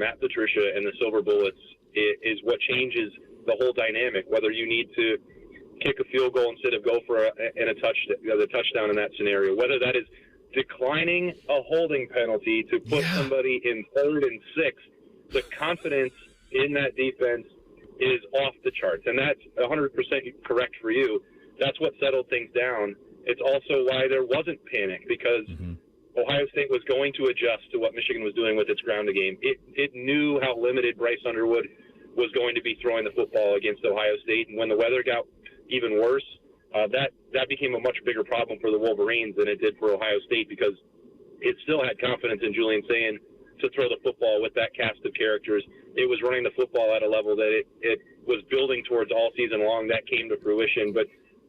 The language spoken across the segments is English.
Matt Patricia and the Silver Bullets is what changes the whole dynamic, whether you need to kick a field goal instead of go for the touchdown in that scenario, whether that is declining a holding penalty to put somebody in 3rd and 6. The confidence in that defense is off the charts, and that's 100% correct for you. That's what settled things down. It's also why there wasn't panic, because Ohio State was going to adjust to what Michigan was doing with its grounding game. It knew how limited Bryce Underwood was going to be throwing the football against Ohio State, and when the weather got even worse, that became a much bigger problem for the Wolverines than it did for Ohio State, because it still had confidence in Julian Sayin to throw the football with that cast of characters. It was running the football at a level that it was building towards all season long. That came to fruition. But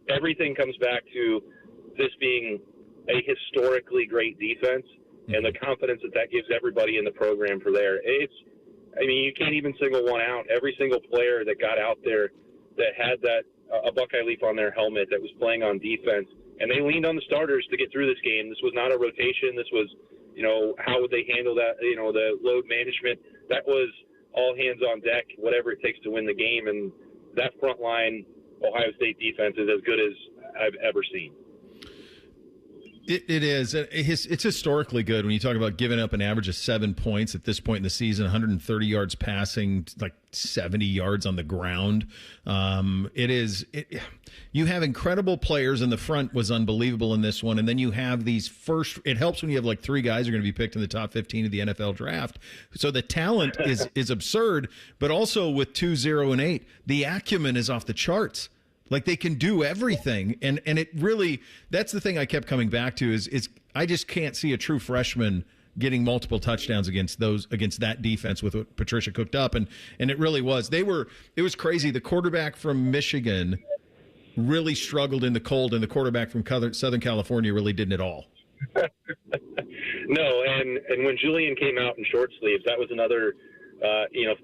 everything comes back to this being a historically great defense and the confidence that gives everybody in the program for there. You can't even single one out. Every single player that got out there that had a Buckeye leaf on their helmet that was playing on defense, and they leaned on the starters to get through this game. This was not a rotation. This was, how would they handle that, the load management. That was all hands on deck, whatever it takes to win the game. And that front line Ohio State defense is as good as I've ever seen. It is. It's historically good when you talk about giving up an average of 7 points at this point in the season, 130 yards passing, like 70 yards on the ground. You have incredible players, and the front was unbelievable in this one. And then you have these it helps when you have like 3 guys who are going to be picked in the top 15 of the NFL draft. So the talent is absurd, but also with 2-0 and 8, the acumen is off the charts. Like, they can do everything. And it really, that's the thing I kept coming back to is I just can't see a true freshman getting multiple touchdowns against that defense with what Patricia cooked up. And it really was. It was crazy. The quarterback from Michigan really struggled in the cold, and the quarterback from Southern California really didn't at all. No, and when Julian came out in short sleeves, that was another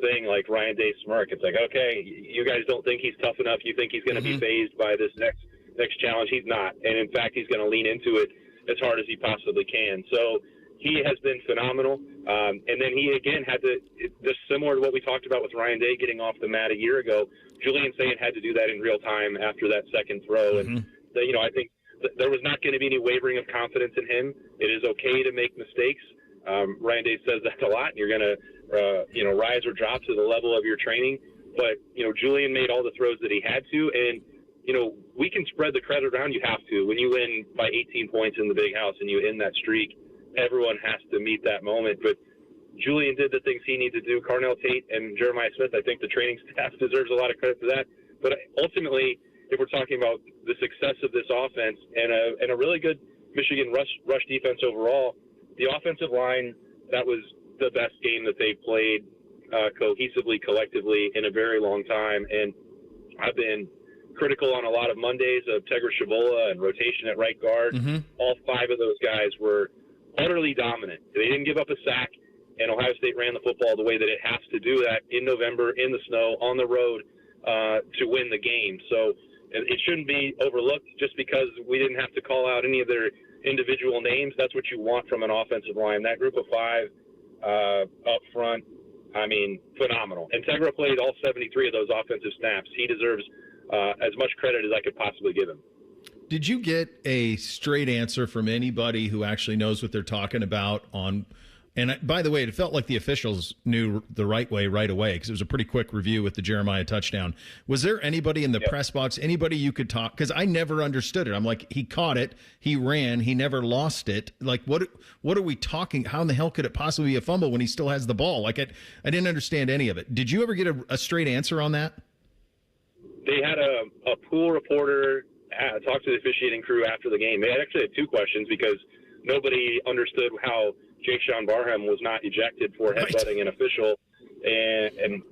thing, like Ryan Day smirk. It's like, okay, you guys don't think he's tough enough. You think he's going to be fazed by this next challenge. He's not. And in fact, he's going to lean into it as hard as he possibly can. So he has been phenomenal. And then he, again, had to, just similar to what we talked about with Ryan Day getting off the mat a year ago, Julian Sayin had to do that in real time after that second throw. And, I think there was not going to be any wavering of confidence in him. It is okay to make mistakes. Ryan Day says that a lot, and you're going to, rise or drop to the level of your training. But, Julian made all the throws that he had to. And, we can spread the credit around. You have to. When you win by 18 points in the Big House and you end that streak, everyone has to meet that moment. But Julian did the things he needed to do. Carnell Tate and Jeremiah Smith, I think the training staff deserves a lot of credit for that. But ultimately, if we're talking about the success of this offense and a really good Michigan rush defense overall, the offensive line, that was the best game that they've played cohesively, collectively in a very long time. And I've been critical on a lot of Mondays of Tegra Shivola and rotation at right guard. All 5 of those guys were utterly dominant. They didn't give up a sack, and Ohio State ran the football the way that it has to do that in November, in the snow, on the road to win the game. So it shouldn't be overlooked just because we didn't have to call out any of their individual names. That's what you want from an offensive line. That group of 5 up front, phenomenal. And Tegra played all 73 of those offensive snaps. He deserves as much credit as I could possibly give him. Did you get a straight answer from anybody who actually knows what they're talking about on? And by the way, it felt like the officials knew the right way right away, because it was a pretty quick review with the Jeremiah touchdown. Was there anybody in the press box, anybody you could talk? Because I never understood it. I'm like, he caught it, he ran, he never lost it. Like, what are we talking? How in the hell could it possibly be a fumble when he still has the ball? Like, I didn't understand any of it. Did you ever get a straight answer on that? They had a pool reporter talk to the officiating crew after the game. They actually had 2 questions because nobody understood how Jake Sean Barham was not ejected for headbutting an official. And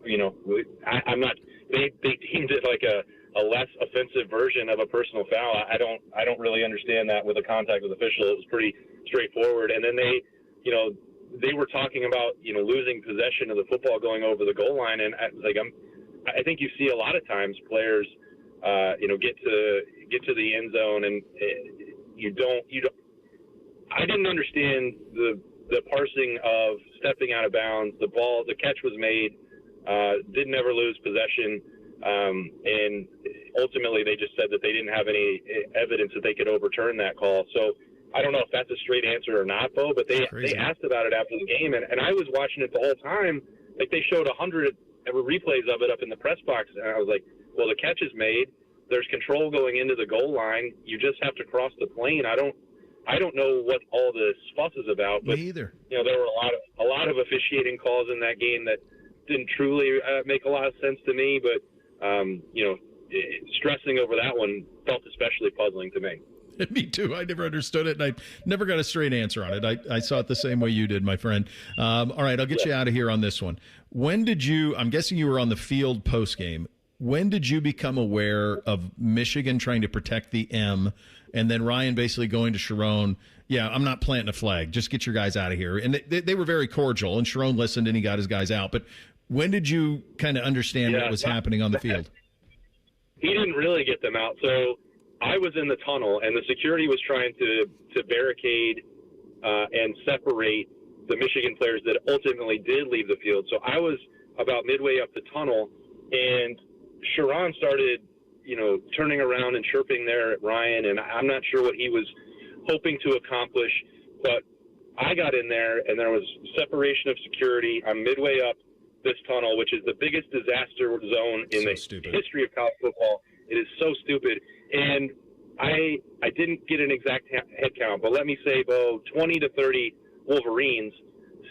I'm not. They deemed it like a less offensive version of a personal foul. I don't really understand that with a contact with official. It was pretty straightforward. And then they were talking about losing possession of the football going over the goal line, and I think you see a lot of times players, get to the end zone, and you don't. I didn't understand the parsing of stepping out of bounds, the catch was made, didn't ever lose possession, and ultimately they just said that they didn't have any evidence that they could overturn that call. So I don't know if that's a straight answer or not, Bo, but they asked about it after the game, and I was watching it the whole time. Like, they showed 100 replays of it up in the press box, and I was like, well, the catch is made. There's control going into the goal line. You just have to cross the plane. I don't know what all this fuss is about. But, me either. There were a lot of officiating calls in that game that didn't truly make a lot of sense to me. But stressing over that one felt especially puzzling to me. Me too. I never understood it, and I never got a straight answer on it. I saw it the same way you did, my friend. All right, I'll get you out of here on this one. When did you – I'm guessing you were on the field post-game. When did you become aware of Michigan trying to protect the M and then Ryan basically going to Sharon, yeah, I'm not planting a flag. Just get your guys out of here. And they were very cordial, and Sharon listened, and he got his guys out. But when did you kind of understand what was happening on the field? He didn't really get them out. So I was in the tunnel, and the security was trying to barricade and separate the Michigan players that ultimately did leave the field. So I was about midway up the tunnel, and Sharon started, turning around and chirping there at Ryan, and I'm not sure what he was hoping to accomplish, but I got in there, and there was separation of security. I'm midway up this tunnel, which is the biggest disaster zone in the history of college football. It is so stupid. And I didn't get an exact head count, but let me say, Bo, 20 to 30 Wolverines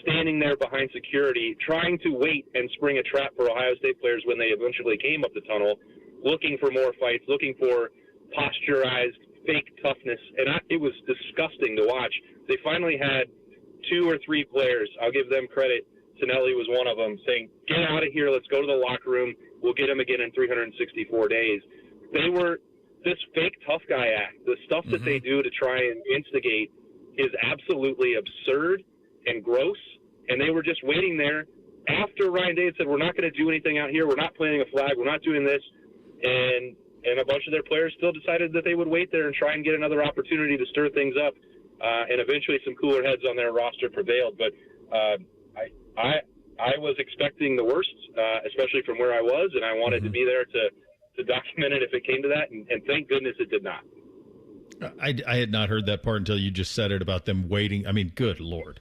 standing there behind security, trying to wait and spring a trap for Ohio State players when they eventually came up the tunnel, looking for more fights, looking for posturized fake toughness. And it was disgusting to watch. They finally had 2 or 3 players, I'll give them credit, Sinelli was one of them, saying, get out of here, let's go to the locker room, we'll get him again in 364 days. They were this fake tough guy act, the stuff that they do to try and instigate is absolutely absurd and gross, and they were just waiting there after Ryan Day had said, we're not going to do anything out here, we're not planting a flag, we're not doing this, and a bunch of their players still decided that they would wait there and try and get another opportunity to stir things up, and eventually some cooler heads on their roster prevailed. But I was expecting the worst, especially from where I was, and I wanted to be there to document it if it came to that, and thank goodness it did not. I had not heard that part until you just said it about them waiting. I mean, good Lord.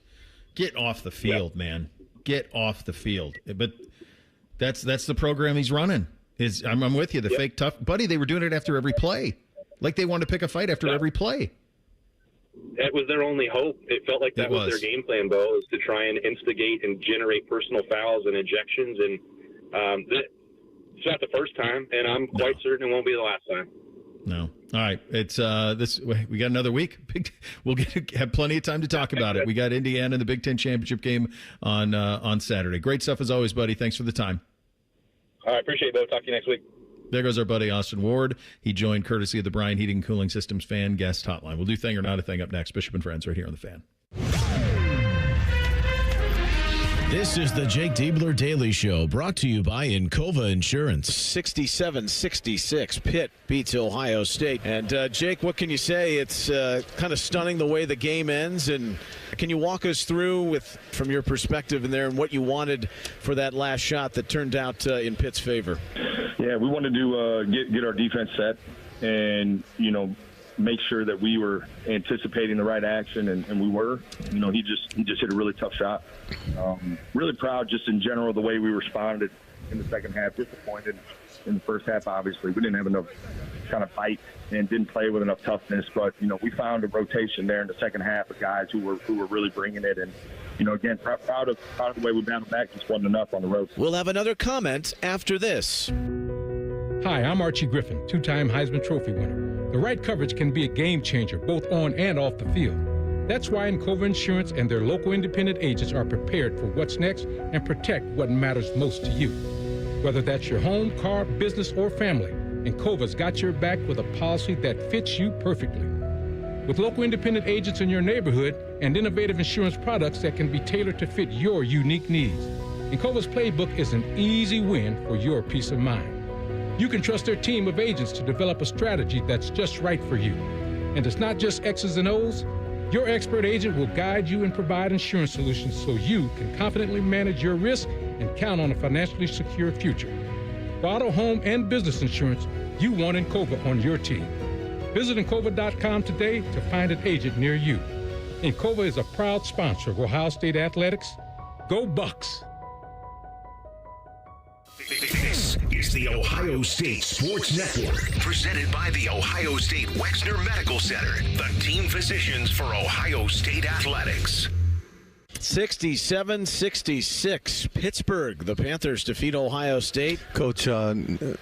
Get off the field, man. Get off the field. But that's the program he's running. I'm with you. The fake tough. Buddy, they were doing it after every play. Like they wanted to pick a fight after every play. That was their only hope. It felt like that was their game plan, Bo, was to try and instigate and generate personal fouls and ejections. And it's not the first time, and I'm quite certain it won't be the last time. No. All right. It's we got another week. We'll have plenty of time to talk about it. We got Indiana in the Big Ten championship game on Saturday. Great stuff as always, buddy. Thanks for the time. All right. Appreciate it, Bo. Talk to you next week. There goes our buddy Austin Ward. He joined courtesy of the Bryan Heating and Cooling Systems fan guest hotline. We'll do Thing or Not a Thing up next. Bishop and Friends right here on The Fan. This is the Jake Diebler Daily Show, brought to you by Encova Insurance. 67-66, Pitt beats Ohio State. And, Jake, what can you say? It's kind of stunning the way the game ends. And can you walk us through, from your perspective in there, and what you wanted for that last shot that turned out in Pitt's favor? Yeah, we wanted to get our defense set and, make sure that we were anticipating the right action, and we were. He just hit a really tough shot. Really proud just in general the way we responded in the second half. Disappointed in the first half, obviously. We didn't have enough kind of bite and didn't play with enough toughness. But, we found a rotation there in the second half of guys who were really bringing it. And, again, proud of the way we battled back. Just wasn't enough on the road. We'll have another comment after this. Hi, I'm Archie Griffin, 2-time Heisman Trophy winner. The right coverage can be a game changer, both on and off the field. That's why Encova Insurance and their local independent agents are prepared for what's next and protect what matters most to you. Whether that's your home, car, business, or family, Encova's got your back with a policy that fits you perfectly. With local independent agents in your neighborhood and innovative insurance products that can be tailored to fit your unique needs, Encova's playbook is an easy win for your peace of mind. You can trust their team of agents to develop a strategy that's just right for you. And it's not just X's and O's, Your expert agent will guide you and provide insurance solutions so you can confidently manage your risk and count on a financially secure future. For auto, home, and business insurance, you want Encova on your team. Visit Encova.com today to find an agent near you. Encova is a proud sponsor of Ohio State Athletics. Go Bucks! This is the Ohio State Sports Network, presented by the Ohio State Wexner Medical Center, the team physicians for Ohio State Athletics. 67-66, Pittsburgh. The Panthers defeat Ohio State. Coach,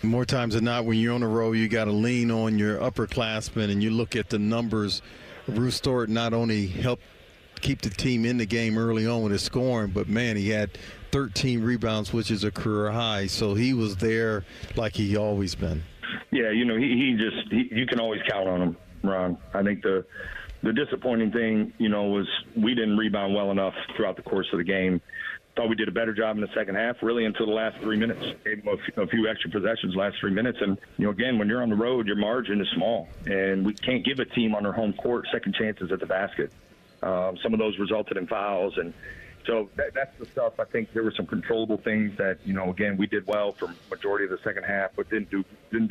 more times than not, when you're on the road, you got to lean on your upperclassmen, and you look at the numbers. Bruce Stewart not only helped keep the team in the game early on with his scoring, but, man, he had 13 rebounds, which is a career high. So he was there like he always been. Yeah, you know, you can always count on him, Ron. I think the disappointing thing, you know, was we didn't rebound well enough throughout the course of the game. Thought we did a better job in the second half, really until the last 3 minutes. Gave them a few extra possessions last 3 minutes. And, you know, again, when you're on the road, your margin is small. And we can't give a team on their home court second chances at the basket. Some of those resulted in fouls. And so that's the stuff. I think there were some controllable things that, you know, again, we did well for majority of the second half, but didn't do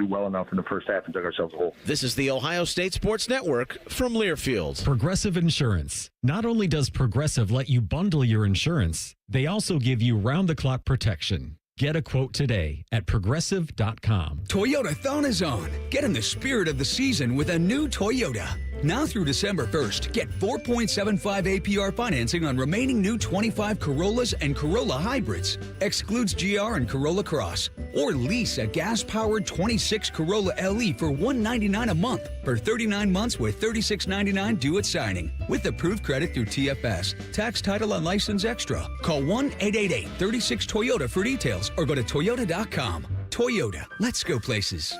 well enough in the first half and dug ourselves a hole. This is the Ohio State Sports Network from Learfield. Progressive Insurance. Not only does Progressive let you bundle your insurance, they also give you round-the-clock protection. Get a quote today at Progressive.com. Toyotathon is on. Get in the spirit of the season with a new Toyota. Now through December 1st, get 4.75 APR financing on remaining new 25 Corollas and Corolla hybrids. Excludes GR and Corolla Cross. Or lease a gas-powered 26 Corolla LE for $199 a month for 39 months with $36.99 due at signing. With approved credit through TFS. Tax, title, and license extra. Call 1-888-36-TOYOTA for details or go to Toyota.com. Toyota. Let's go places.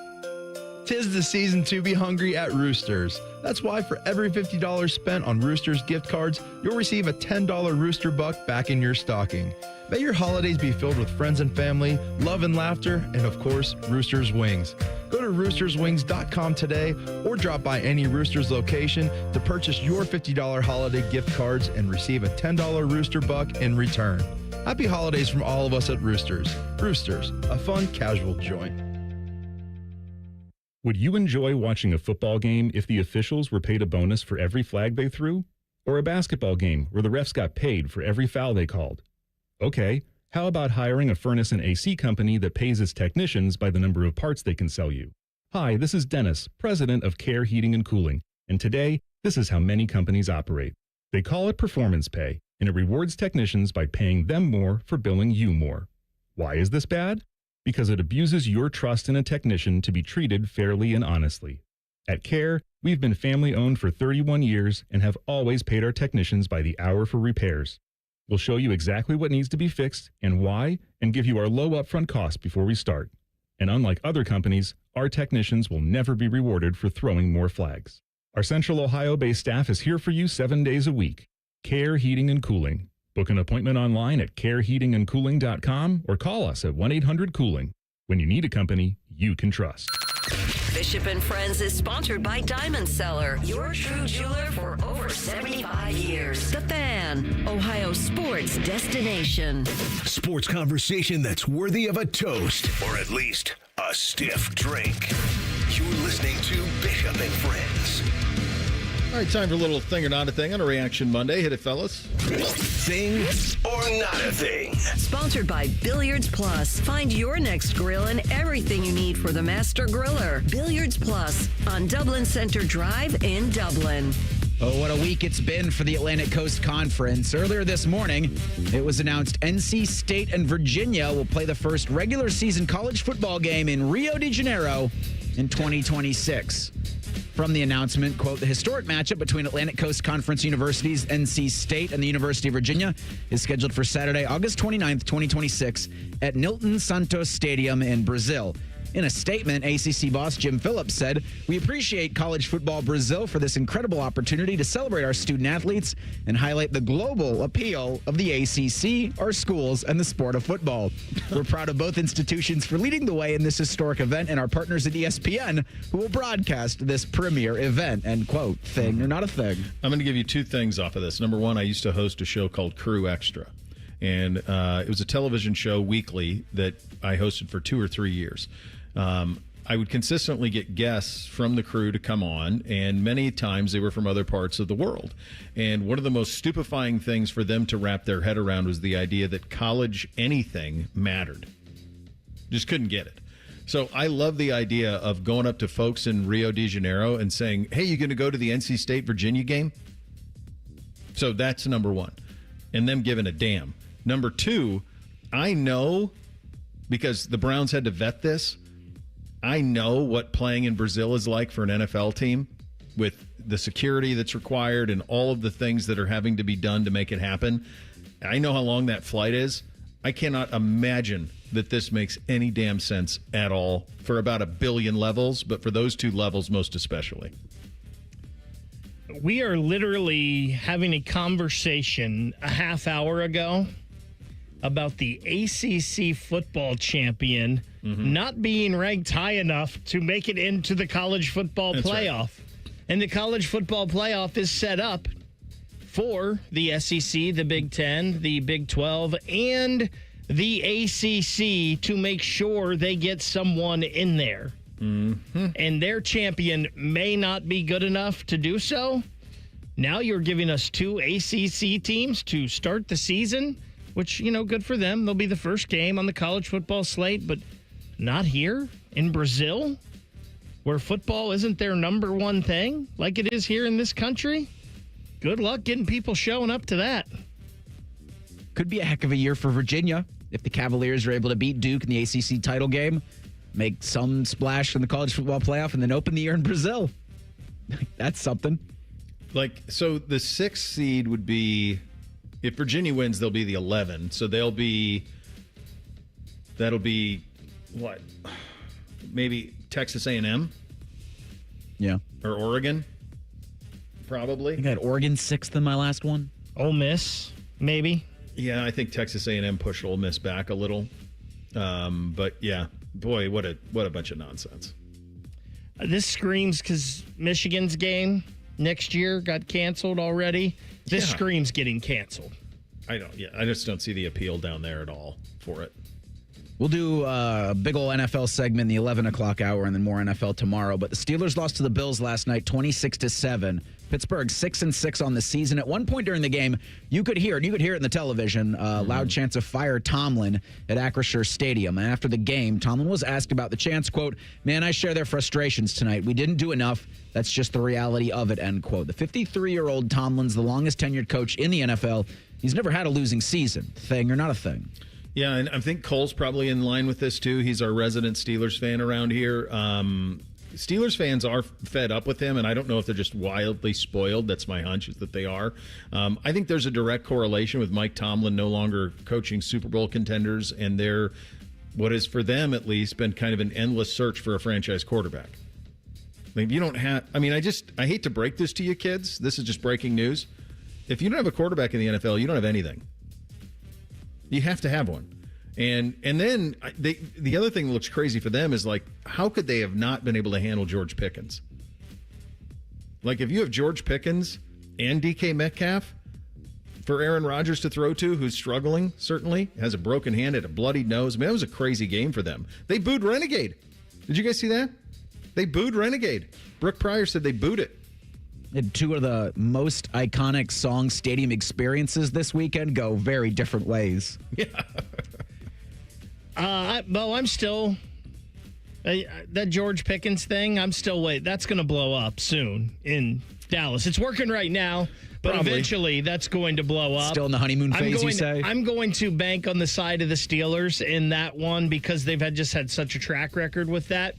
'Tis the season to be hungry at Roosters. That's why for every $50 spent on Roosters gift cards, you'll receive a $10 Rooster Buck back in your stocking. May your holidays be filled with friends and family, love and laughter, and of course, Roosters Wings. Go to roosterswings.com today or drop by any Roosters location to purchase your $50 holiday gift cards and receive a $10 Rooster Buck in return. Happy holidays from all of us at Roosters. Roosters, a fun, casual joint. Would you enjoy watching a football game if the officials were paid a bonus for every flag they threw? Or a basketball game where the refs got paid for every foul they called? Okay, how about hiring a furnace and AC company that pays its technicians by the number of parts they can sell you? Hi, this is Dennis, president of Care Heating and Cooling, and today, this is how many companies operate. They call it performance pay, and it rewards technicians by paying them more for billing you more. Why is this bad? Because it abuses your trust in a technician to be treated fairly and honestly. At Care, we've been family-owned for 31 years and have always paid our technicians by the hour for repairs. We'll show you exactly what needs to be fixed and why, and give you our low upfront cost before we start. And unlike other companies, our technicians will never be rewarded for throwing more flags. Our Central Ohio-based staff is here for you 7 days a week. Care Heating and Cooling. Book an appointment online at careheatingandcooling.com or call us at 1-800-COOLING. When you need a company you can trust. Bishop and Friends is sponsored by Diamond Seller, your true jeweler for over 75 years. The Fan, Ohio sports destination. Sports conversation that's worthy of a toast or at least a stiff drink. You're listening to Bishop and Friends. All right, time for a little thing or not a thing on a Reaction Monday. Hit it, fellas. Thing or not a thing. Sponsored by Billiards Plus. Find your next grill and everything you need for the master griller. Billiards Plus on Dublin Center Drive in Dublin. Oh, what a week it's been for the Atlantic Coast Conference. Earlier this morning, it was announced NC State and Virginia will play the first regular season college football game in Rio de Janeiro in 2026. From the announcement, quote, the historic matchup between Atlantic Coast Conference universities, NC State and the University of Virginia, is scheduled for Saturday, August 29th, 2026 at Nilton Santos Stadium in Brazil. In a statement, ACC boss Jim Phillips said, "We appreciate College Football Brazil for this incredible opportunity to celebrate our student athletes and highlight the global appeal of the ACC, our schools, and the sport of football. We're proud of both institutions for leading the way in this historic event and our partners at ESPN who will broadcast this premier event," end quote. Thing or not a thing? I'm going to give you two things off of this. Number one, I used to host a show called Crew Extra. And it was a television show weekly that I hosted for 2 or 3 years. I would consistently get guests from the crew to come on, and many times they were from other parts of the world. And one of the most stupefying things for them to wrap their head around was the idea that college anything mattered. Just couldn't get it. So I love the idea of going up to folks in Rio de Janeiro and saying, "Hey, you going to go to the NC State-Virginia game?" So that's number one. And them giving a damn. Number two, I know, because the Browns had to vet this, I know what playing in Brazil is like for an NFL team with the security that's required and all of the things that are having to be done to make it happen. I know how long that flight is. I cannot imagine that this makes any damn sense at all for about 1 billion levels, but for those 2 levels most especially. We are literally having a conversation a half hour ago about the ACC football champion not being ranked high enough to make it into the college football playoff. Right. And the college football playoff is set up for the SEC, the Big Ten, the Big 12, and the ACC to make sure they get someone in there. And their champion may not be good enough to do so. Now you're giving us 2 ACC teams to start the season, which, good for them. They'll be the first game on the college football slate, but not here in Brazil, where football isn't their number one thing like it is here in this country. Good luck getting people showing up to that. Could be a heck of a year for Virginia if the Cavaliers are able to beat Duke in the ACC title game, make some splash in the college football playoff, and then open the year in Brazil. That's something. So the 6th seed would be, if Virginia wins, they'll be the 11. So that'll be what? Maybe Texas A&M? Yeah. Or Oregon? Probably. I think I had Oregon 6th in my last one. Ole Miss, maybe. Yeah, I think Texas A&M pushed Ole Miss back a little. But yeah, boy, what a bunch of nonsense. This screams because Michigan's game next year got canceled already. This screams getting canceled. I just don't see the appeal down there at all for it. We'll do a big ol' NFL segment in the 11 o'clock hour and then more NFL tomorrow. But the Steelers lost to the Bills last night, 26-7. Pittsburgh 6-6 on the season. At one point during the game, you could hear it. You could hear it in the television. Loud chants of "Fire Tomlin" at Acrisure Stadium. And after the game, Tomlin was asked about the chants, quote, "Man, I share their frustrations tonight. We didn't do enough. That's just the reality of it," end quote. The 53-year-old Tomlin's the longest tenured coach in the NFL. He's never had a losing season. Thing or not a thing? Yeah, and I think Cole's probably in line with this, too. He's our resident Steelers fan around here. Steelers fans are fed up with him, and I don't know if they're just wildly spoiled. That's my hunch, is that they are. I think there's a direct correlation with Mike Tomlin no longer coaching Super Bowl contenders, and their, what has, for them at least, been kind of an endless search for a franchise quarterback. You don't have, I hate to break this to you kids. This is just breaking news. If you don't have a quarterback in the NFL, you don't have anything. You have to have one. And then the other thing that looks crazy for them is, how could they have not been able to handle George Pickens? If you have George Pickens and DK Metcalf for Aaron Rodgers to throw to, who's struggling, certainly, has a broken hand, had a bloodied nose. That was a crazy game for them. They booed Renegade. Did you guys see that? They booed Renegade. Brooke Pryor said they booed it. And 2 of the most iconic song stadium experiences this weekend go very different ways. Yeah. I'm still that George Pickens thing. I'm still waiting. That's going to blow up soon in Dallas. It's working right now, but eventually that's going to blow up. Still in the honeymoon phase, you say? I'm going to bank on the side of the Steelers in that one because they've just had such a track record with that.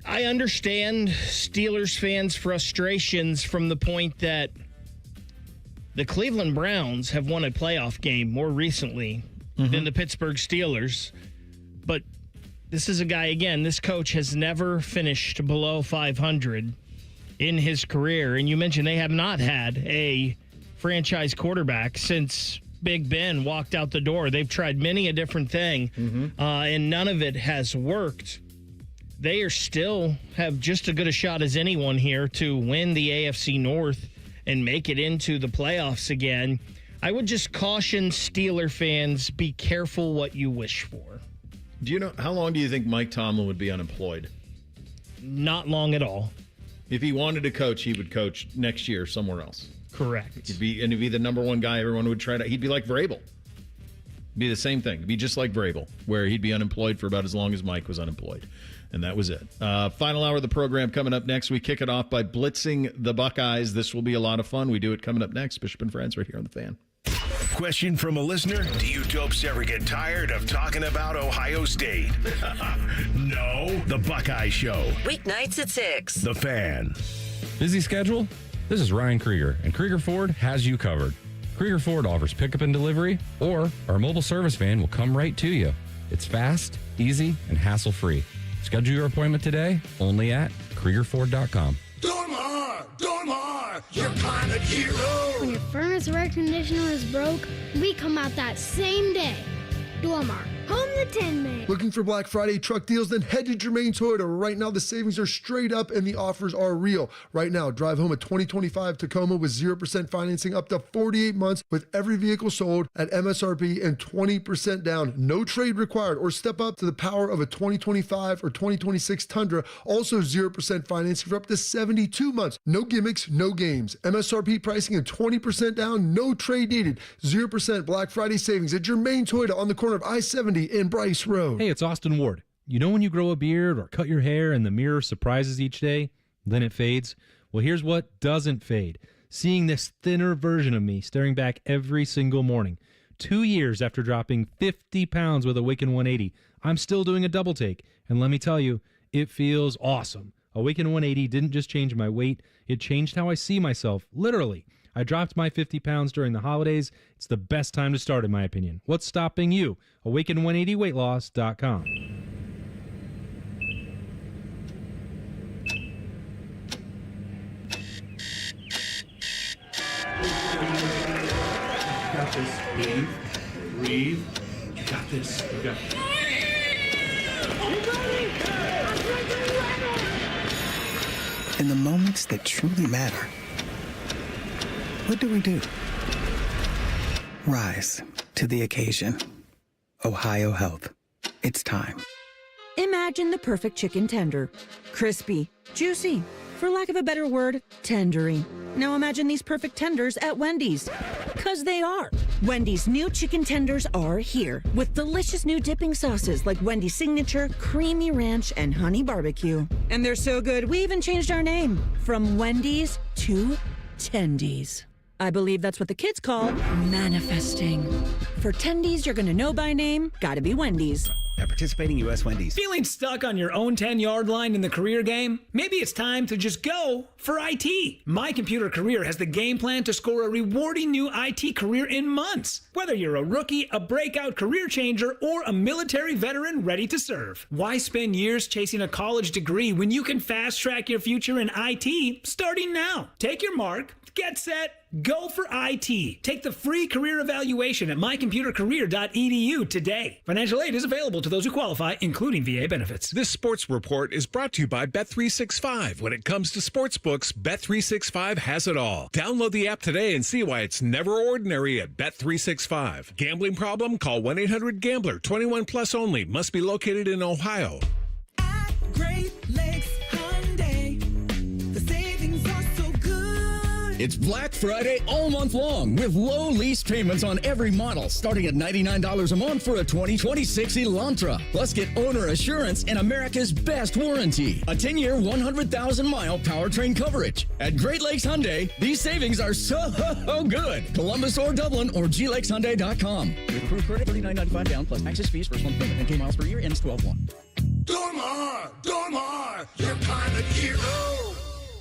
I understand Steelers fans' frustrations from the point that the Cleveland Browns have won a playoff game more recently than the Pittsburgh Steelers. But this is a guy, again, this coach has never finished below 500 in his career. And you mentioned they have not had a franchise quarterback since Big Ben walked out the door. They've tried many a different thing, and none of it has worked. They are still have just as good a shot as anyone here to win the AFC North and make it into the playoffs again. I would just caution Steeler fans, be careful what you wish for. Do you know how long do you think Mike Tomlin would be unemployed? Not long at all. If he wanted to coach, he would coach next year somewhere else. Correct. He'd be the number one guy everyone would try to. He'd be like Vrabel. Be the same thing. Be just like Vrabel, where he'd be unemployed for about as long as Mike was unemployed. And that was it. Final hour of the program coming up next. We kick it off by blitzing the Buckeyes. This will be a lot of fun. We do it coming up next. Bishop and Friends right here on The Fan. Question from a listener. Do you dopes ever get tired of talking about Ohio State? No. The Buckeye Show. Weeknights at 6. The Fan. Busy schedule? This is Ryan Krieger, and Krieger Ford has you covered. Krieger Ford offers pickup and delivery, or our mobile service van will come right to you. It's fast, easy, and hassle-free. Schedule your appointment today only at KriegerFord.com. Dormar, you're kind of hero. When your furnace or air conditioner is broke, we come out that same day. Dormar, home the Tin Man. Looking for Black Friday truck deals? Then head to Germain Toyota. Right now, the savings are straight up and the offers are real. Right now, drive home a 2025 Tacoma with 0% financing up to 48 months with every vehicle sold at MSRP and 20% down. No trade required, or step up to the power of a 2025 or 2026 Tundra. Also 0% financing for up to 72 months. No gimmicks, no games. MSRP pricing and 20% down. No trade needed. 0% Black Friday savings at Germain Toyota on the corner of I-70 and Bryce Road. Hey, it's Austin Ward. You know when you grow a beard or cut your hair and the mirror surprises each day, then it fades? Well, here's what doesn't fade. Seeing this thinner version of me staring back every single morning. 2 years after dropping 50 pounds with Awaken 180, I'm still doing a double take. And let me tell you, it feels awesome. Awaken 180 didn't just change my weight, it changed how I see myself, literally. I dropped my 50 pounds during the holidays. It's the best time to start, in my opinion. What's stopping you? Awaken180weightloss.com. You got this. Breathe. You got this. You got this. In the moments that truly matter, what do? Rise to the occasion. Ohio Health. It's time. Imagine the perfect chicken tender. Crispy, juicy, for lack of a better word, tendery. Now imagine these perfect tenders at Wendy's. 'Cause they are. Wendy's new chicken tenders are here with delicious new dipping sauces like Wendy's Signature, Creamy Ranch, and Honey Barbecue. And they're so good, we even changed our name from Wendy's to Tendies. I believe that's what the kids call manifesting. For Tendies you're gonna know by name, gotta be Wendy's. At participating U.S. Wendy's. Feeling stuck on your own 10-yard line in the career game? Maybe it's time to just go for IT. My Computer Career has the game plan to score a rewarding new IT career in months. Whether you're a rookie, a breakout career changer, or a military veteran ready to serve. Why spend years chasing a college degree when you can fast-track your future in IT starting now? Take your mark, get set, go for IT. Take the free career evaluation at mycomputercareer.edu today. Financial aid is available to those who qualify, including VA benefits. This sports report is brought to you by Bet365. When it comes to sportsbooks, Bet365 has it all. Download the app today and see why it's never ordinary at Bet365. Gambling problem? Call 1-800-GAMBLER. 21 plus only. Must be located in Ohio. At Great Lakes Hyundai, the savings are so good. It's Black Friday all month long with low lease payments on every model, starting at $99 a month for a 2026 Elantra. Plus, get owner assurance and America's best warranty. A 10-year, 100,000-mile powertrain coverage. At Great Lakes Hyundai, these savings are so good. Columbus or Dublin or glakeshyundai.com. With approved credit, $39.95 down plus access fees, first month payment, and K miles per year, ends 12/1. Dormar, you're kind of hero.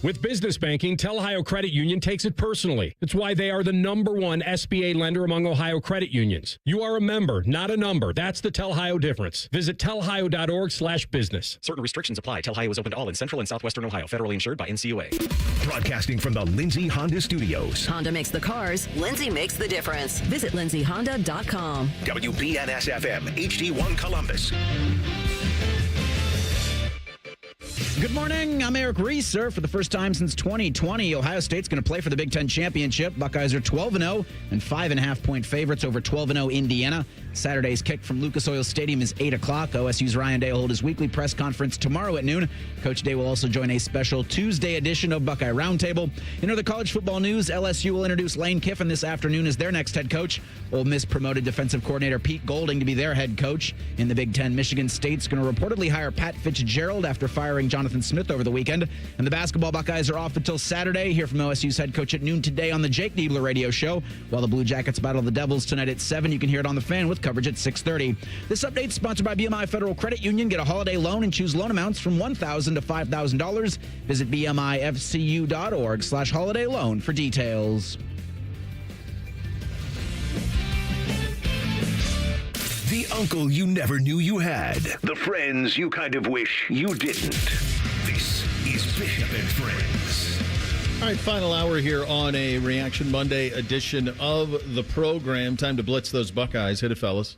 With business banking, Tel Ohio Credit Union takes it personally. It's why they are the #1 SBA lender among Ohio credit unions. You are a member, not a number. That's the Tel Ohio difference. Visit telohio.org/business. Certain restrictions apply. Tel Ohio is open to all in Central and Southwestern Ohio. Federally insured by NCUA. Broadcasting from the Lindsay Honda Studios. Honda makes the cars. Lindsay makes the difference. Visit lindsayhonda.com. WBNS-FM, HD1 Columbus. Good morning. I'm Eric Reeser. For the first time since 2020, Ohio State's going to play for the Big Ten Championship. Buckeyes are 12-0 and 5.5-point favorites over 12-0 Indiana. Saturday's kick from Lucas Oil Stadium is 8 o'clock. OSU's Ryan Day will hold his weekly press conference tomorrow at noon. Coach Day will also join a special Tuesday edition of Buckeye Roundtable. In other college football news, LSU will introduce Lane Kiffin this afternoon as their next head coach. Ole Miss promoted defensive coordinator Pete Golding to be their head coach. In the Big Ten, Michigan State's going to reportedly hire Pat Fitzgerald after firing Jonathan Smith over the weekend. And the basketball Buckeyes are off until Saturday. Hear from OSU's head coach at noon today on the Jake Diebler radio show. While the Blue Jackets battle the Devils tonight at 7, you can hear it on The Fan with coverage at 6:30. This update is sponsored by BMI Federal Credit Union. Get a holiday loan and choose loan amounts from $1,000 to $5,000. Visit bmifcu.org/holiday loan for details. The uncle you never knew you had. The friends you kind of wish you didn't. This is Bishop and Friends. All right, final hour here on a Reaction Monday edition of the program. Time to blitz those Buckeyes. Hit it, fellas.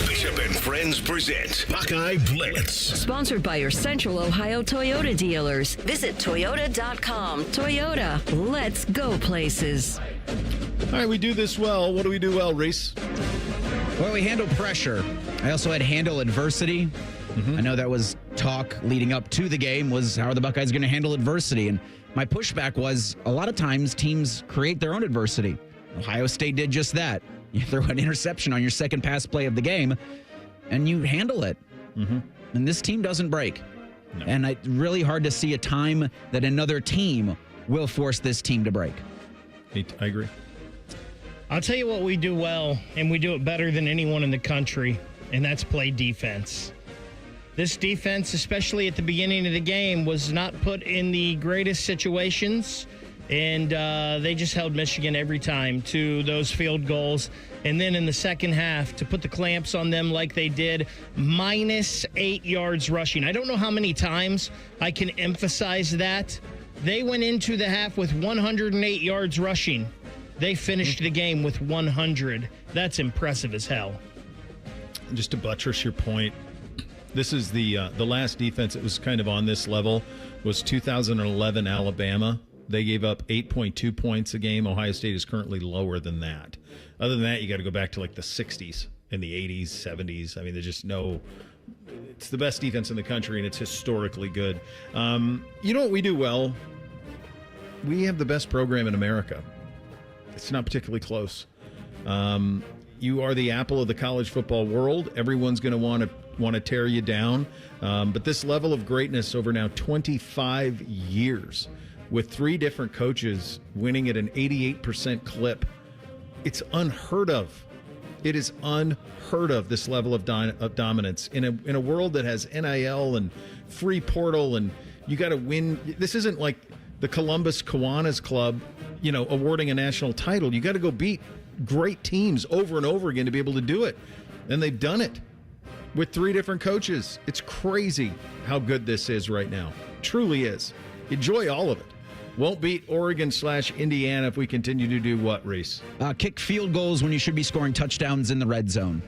Bishop and Friends present Buckeye Blitz. Sponsored by your Central Ohio Toyota dealers. Visit Toyota.com. Toyota, let's go places. All right, we do this well. What do we do well, Reese? Well, we handle pressure. I also had handle adversity. I know that was talk leading up to the game was how are the Buckeyes going to handle adversity? And my pushback was a lot of times teams create their own adversity. Ohio State did just that. You throw an interception on your second pass play of the game, and you handle it. And this team doesn't break. No. And it's really hard to see a time that another team will force this team to break. I agree. I'll tell you what we do well, and we do it better than anyone in the country, and that's play defense. This defense, especially at the beginning of the game, was not put in the greatest situations, and they just held Michigan every time to those field goals. And then in the second half, to put the clamps on them like they did, -8 yards rushing. I don't know how many times I can emphasize that. They went into the half with 108 yards rushing. They finished the game with 100. That's impressive as hell. Just to buttress your point, this is the last defense that was kind of on this level was 2011 Alabama. They gave up 8.2 points a game. Ohio State is currently lower than that. Other than that, you got to go back to like the 60s and the 80s, 70s. I mean, there's just no... It's the best defense in the country, and it's historically good. You know what we do well? We have the best program in America. It's not particularly close. You are the apple of the college football world. Everyone's going to want to tear you down. But this level of greatness over now 25 years with 3 different coaches winning at an 88% clip, it's unheard of. It is unheard of, this level of dominance in a world that has NIL and free portal, and you got to win. This isn't like the Columbus Kiwanis Club, awarding a national title. You got to go beat great teams over and over again to be able to do it. And they've done it with 3 different coaches. It's crazy how good this is right now. Truly is. Enjoy all of it. Won't beat Oregon/Indiana if we continue to do what, Reese? Kick field goals when you should be scoring touchdowns in the red zone.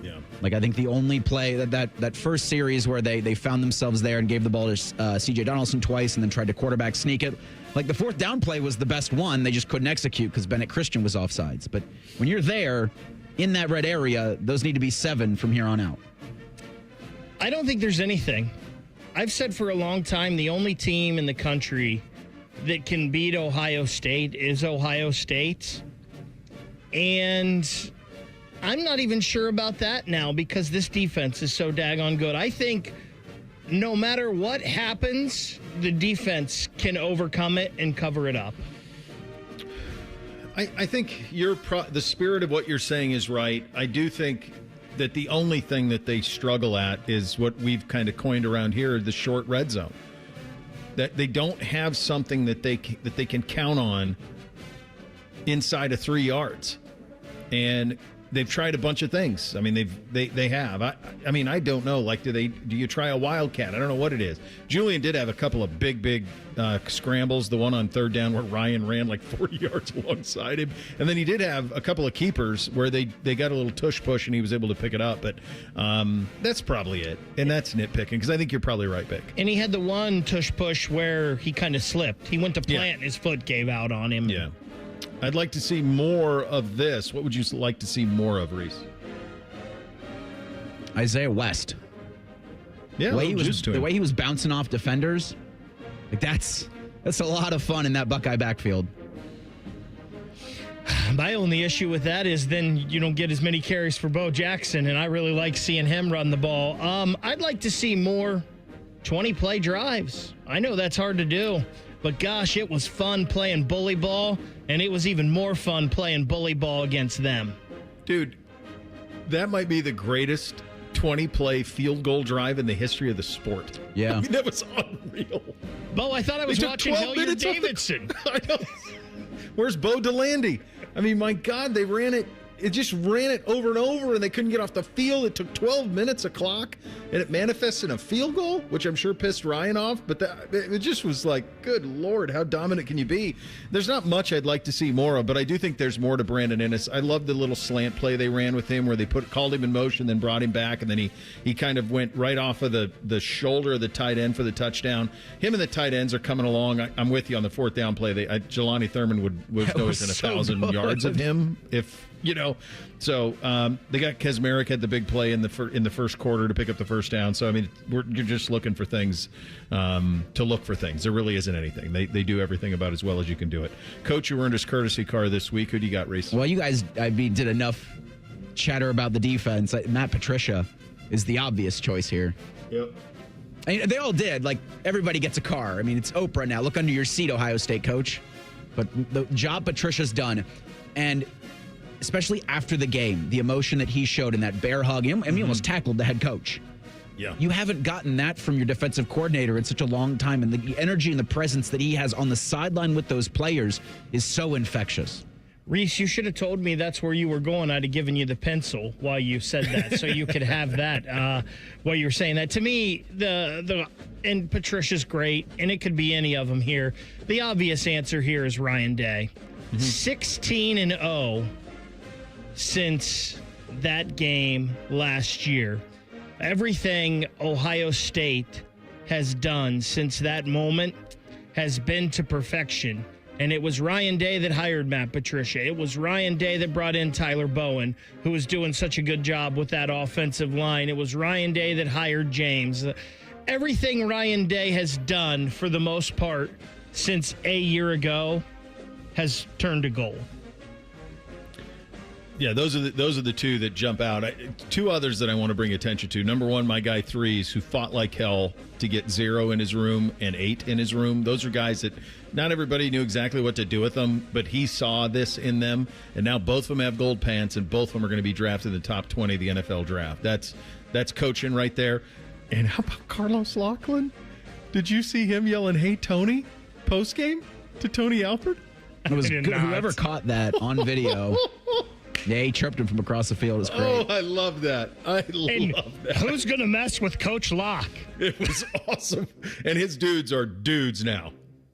Yeah. Like, I think the only play that first series where they found themselves there and gave the ball to C.J. Donaldson twice and then tried to quarterback sneak it. Like, the 4th down play was the best one. They just couldn't execute because Bennett Christian was offsides. But when you're there in that red area, those need to be 7 from here on out. I don't think there's anything. I've said for a long time the only team in the country that can beat Ohio State is Ohio State. And I'm not even sure about that now because this defense is so daggone good. I think no matter what happens, the defense can overcome it and cover it up. I think the spirit of what you're saying is right. I do think that the only thing that they struggle at is what we've kind of coined around here, the short red zone. That they don't have something that they can count on inside of 3 yards, and they've tried a bunch of things. I mean, they have. I mean, I don't know. Like, do you try a wildcat? I don't know what it is. Julian did have a couple of big scrambles. The one on third down where Ryan ran like 40 yards alongside him, and then he did have a couple of keepers where they got a little tush push and he was able to pick it up. But that's probably it, and that's nitpicking because I think you're probably right, Vic. And he had the one tush push where he kind of slipped. He went to plant, and his foot gave out on him. Yeah. I'd like to see more of this. What would you like to see more of, Reese? Isaiah West. Yeah, the way he was bouncing off defenders, like that's a lot of fun in that Buckeye backfield. My only issue with that is then you don't get as many carries for Bo Jackson, and I really like seeing him run the ball. I'd like to see more 20-play drives. I know that's hard to do. But gosh, it was fun playing bully ball, and it was even more fun playing bully ball against them. Dude, that might be the greatest 20-play field goal drive in the history of the sport. Yeah. I mean, that was unreal. Bo, I thought I was watching Hilliard Davidson. I know. Where's Bo DeLandy? I mean, my God, they ran it. It just ran it over and over, and they couldn't get off the field. It took 12 minutes a clock, and it manifests in a field goal, which I'm sure pissed Ryan off. But it just was like, good Lord, how dominant can you be? There's not much I'd like to see more of, but I do think there's more to Brandon Ennis. I love the little slant play they ran with him where they called him in motion, then brought him back, and then he kind of went right off of the shoulder of the tight end for the touchdown. Him and the tight ends are coming along. I'm with you on the fourth down play. Jelani Thurman would know within 1,000 yards of him if. So they got Kesmerick had the big play in the first quarter to pick up the first down. So I mean, you're just looking for things to look for things. There really isn't anything. They do everything about as well as you can do it. Coach, you earned his courtesy car this week. Who do you got, Reese? Well, you guys, did enough chatter about the defense. Matt Patricia is the obvious choice here. Yep. I mean, they all did. Like, everybody gets a car. I mean, it's Oprah now. Look under your seat, Ohio State coach. But the job Patricia's done, and especially after the game, the emotion that he showed in that bear hug, and he almost tackled the head coach. Yeah. You haven't gotten that from your defensive coordinator in such a long time, and the energy and the presence that he has on the sideline with those players is so infectious. Reese, you should have told me that's where you were going. I'd have given you the pencil while you said that, so you could have that while you were saying that. To me, and Patricia's great, and it could be any of them here. The obvious answer here is Ryan Day. 16-0 since that game last year. Everything Ohio State has done since that moment has been to perfection. And it was Ryan Day that hired Matt Patricia. It was Ryan Day that brought in Tyler Bowen, who was doing such a good job with that offensive line. It was Ryan Day that hired James. Everything Ryan Day has done, for the most part, since a year ago, has turned to gold. Yeah, those are the two that jump out. Two others that I want to bring attention to. Number one, my guy Threes, who fought like hell to get 0 in his room and 8 in his room. Those are guys that not everybody knew exactly what to do with them, but he saw this in them, and now both of them have gold pants, and both of them are going to be drafted in the top 20 of the NFL draft. That's coaching right there. And how about Carlos Lachlan? Did you see him yelling, "Hey, Tony," post-game to Tony Alford? It was good. Whoever caught that on video. Yeah, he chirped him from across the field. It's great. Oh, I love that. I love that. Who's going to mess with Coach Locke? It was awesome. And his dudes are dudes now.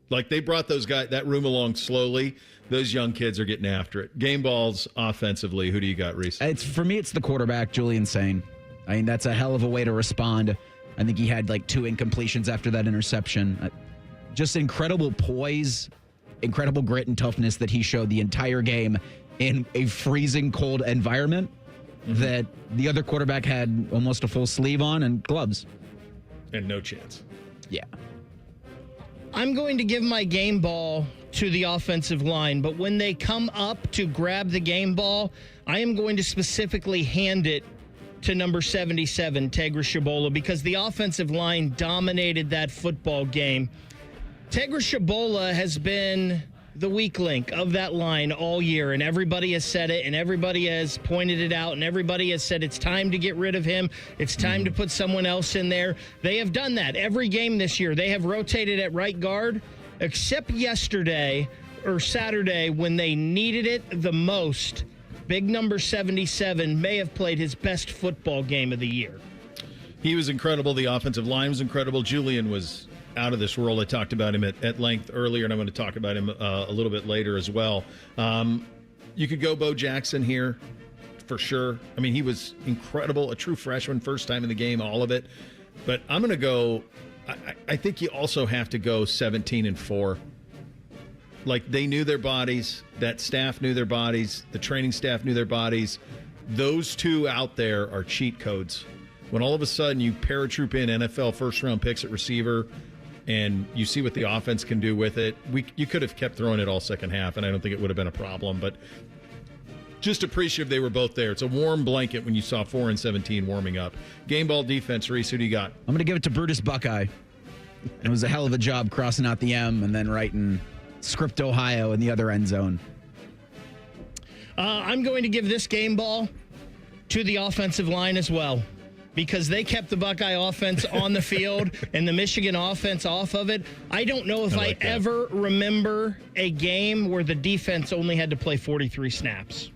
Like, they brought that room along slowly. Those young kids are getting after it. Game balls offensively. Who do you got, Reese? For me, it's the quarterback, Julian Sane. I mean, that's a hell of a way to respond. I think he had like 2 incompletions after that interception. Just incredible poise, incredible grit and toughness that he showed the entire game in a freezing cold environment that the other quarterback had almost a full sleeve on and gloves. And no chance. Yeah. I'm going to give my game ball to the offensive line, but when they come up to grab the game ball, I am going to specifically hand it to number 77, Tegra Shabola, because the offensive line dominated that football game. Tegra Shabola has been the weak link of that line all year, and everybody has said it, and everybody has pointed it out, and everybody has said it's time to get rid of him. It's time to put someone else in there. They have done that every game this year. They have rotated at right guard, except yesterday or Saturday when they needed it the most. Big number 77 may have played his best football game of the year. He was incredible. The offensive line was incredible. Julian was out of this world. I talked about him at length earlier, and I'm going to talk about him a little bit later as well. You could go Bo Jackson here for sure. I mean, he was incredible, a true freshman, first time in the game, all of it. But I'm going to go, I think you also have to go 17-4. Like, they knew their bodies. That staff knew their bodies. The training staff knew their bodies. Those two out there are cheat codes. When all of a sudden you paratroop in NFL first-round picks at receiver and you see what the offense can do with it, you could have kept throwing it all second half, and I don't think it would have been a problem. But just appreciative they were both there. It's a warm blanket when you saw 4 and 17 warming up. Game ball defense, Reese, who do you got? I'm going to give it to Brutus Buckeye. It was a hell of a job crossing out the M and then writing Script Ohio in the other end zone. I'm going to give this game ball to the offensive line as well, because they kept the Buckeye offense on the field and the Michigan offense off of it. I don't know if I ever remember a game where the defense only had to play 43 snaps.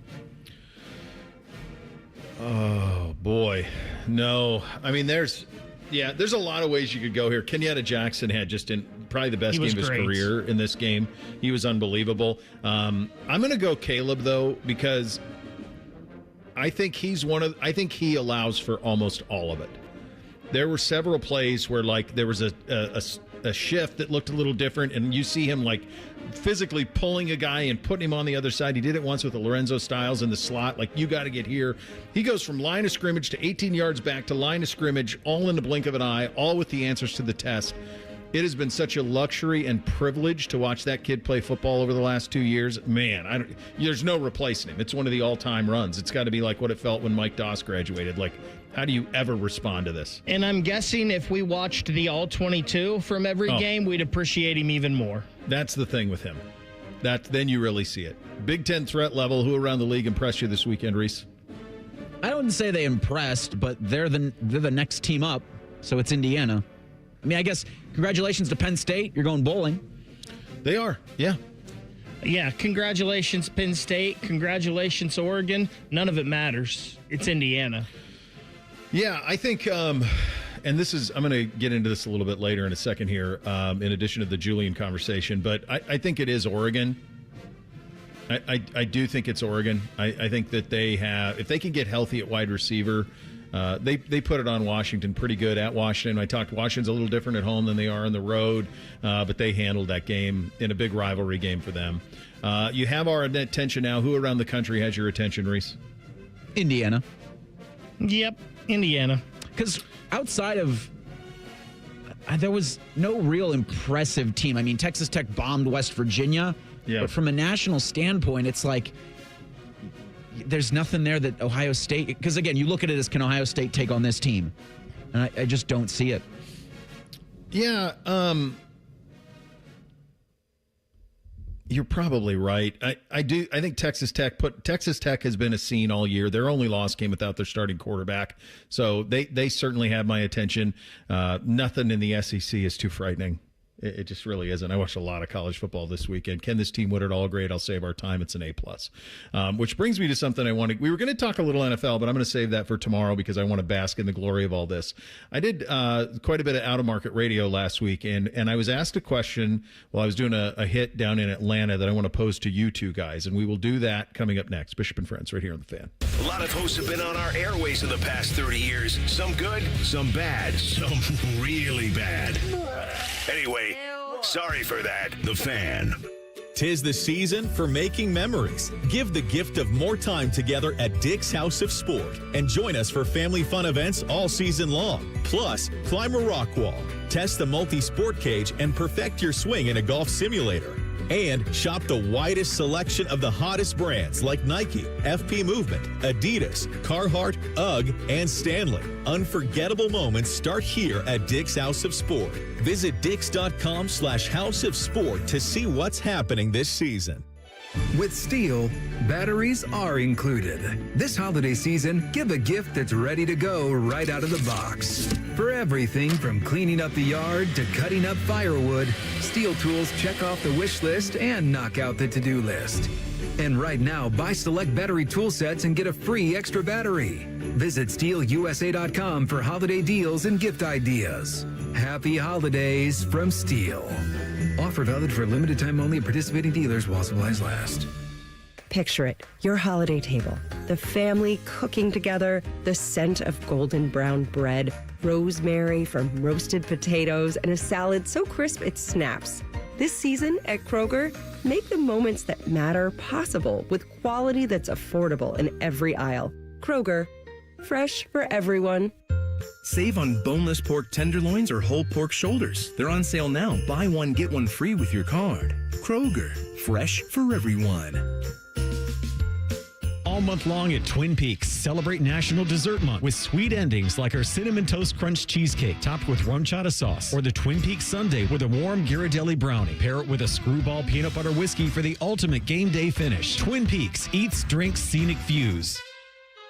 Oh, boy. No. I mean, there's a lot of ways you could go here. Kenyatta Jackson had probably the best game of his career in this game. He was unbelievable. I'm going to go Caleb, though, because I think I think he allows for almost all of it. There were several plays where, like, there was a shift that looked a little different, and you see him, like, physically pulling a guy and putting him on the other side. He did it once with the Lorenzo Styles in the slot. Like, you got to get here. He goes from line of scrimmage to 18 yards back to line of scrimmage, all in the blink of an eye, all with the answers to the test. It has been such a luxury and privilege to watch that kid play football over the last 2 years. Man, there's no replacing him. It's one of the all-time runs. It's got to be like what it felt when Mike Doss graduated. Like, how do you ever respond to this? And I'm guessing if we watched the all-22 from every game, we'd appreciate him even more. That's the thing with him. Then you really see it. Big Ten threat level. Who around the league impressed you this weekend, Reese? I don't say they impressed, but they're the next team up, so it's Indiana. I mean, I guess congratulations to Penn State. You're going bowling. They are, yeah. Yeah, congratulations, Penn State. Congratulations, Oregon. None of it matters. It's Indiana. Yeah, I think, and I'm going to get into this a little bit later in a second here, in addition to the Julian conversation, but I think it is Oregon. I do think it's Oregon. I think that if they can get healthy at wide receiver, they put it on Washington pretty good at Washington. Washington's a little different at home than they are on the road, but they handled that game in a big rivalry game for them. You have our attention now. Who around the country has your attention, Reese? Indiana. Yep, Indiana. Because outside of there was no real impressive team. I mean, Texas Tech bombed West Virginia, but from a national standpoint, it's like there's nothing there that Ohio State, because again, you look at it as, can Ohio State take on this team? And I just don't see it. Yeah, you're probably right. I think Texas Tech has been a scene all year. Their only loss came without their starting quarterback. So they certainly have my attention. Nothing in the SEC is too frightening. It just really isn't. I watched a lot of college football this weekend. Can this team win it all? Great. I'll save our time. It's an A+. Which brings me to something we were going to talk a little NFL, but I'm going to save that for tomorrow because I want to bask in the glory of all this. I did quite a bit of out-of-market radio last week, and I was asked a question while I was doing a hit down in Atlanta that I want to pose to you two guys, and we will do that coming up next. Bishop and Friends right here on The Fan. A lot of hosts have been on our airways in the past 30 years. Some good, some bad, some really bad. Anyway, sorry for that. The Fan. 'Tis the season for making memories. Give the gift of more time together at Dick's House of Sport and join us for family fun events all season long. Plus, climb a rock wall, test the multi-sport cage, and perfect your swing in a golf simulator. And shop the widest selection of the hottest brands like Nike, FP Movement, Adidas, Carhartt, UGG, and Stanley. Unforgettable moments start here at Dick's House of Sport. Visit dicks.com/House of Sport to see what's happening this season. With Steel, batteries are included. This holiday season, give a gift that's ready to go right out of the box. For everything from cleaning up the yard to cutting up firewood, Steel tools check off the wish list and knock out the to-do list. And right now, buy select battery tool sets and get a free extra battery. Visit SteelUSA.com for holiday deals and gift ideas. Happy holidays from Steel. Offer valid for a limited time only at participating dealers while supplies last. Picture it, your holiday table, the family cooking together, the scent of golden brown bread, rosemary from roasted potatoes, and a salad so crisp it snaps. This season at Kroger, make the moments that matter possible with quality that's affordable in every aisle. Kroger, fresh for everyone. Save on boneless pork tenderloins or whole pork shoulders. They're on sale now. Buy one, get one free with your card. Kroger, fresh for everyone. All month long at Twin Peaks, celebrate National Dessert Month with sweet endings like our Cinnamon Toast Crunch Cheesecake topped with rum chata sauce, or the Twin Peaks Sundae with a warm Ghirardelli brownie. Pair it with a Screwball peanut butter whiskey for the ultimate game day finish. Twin Peaks, eats, drinks, scenic views.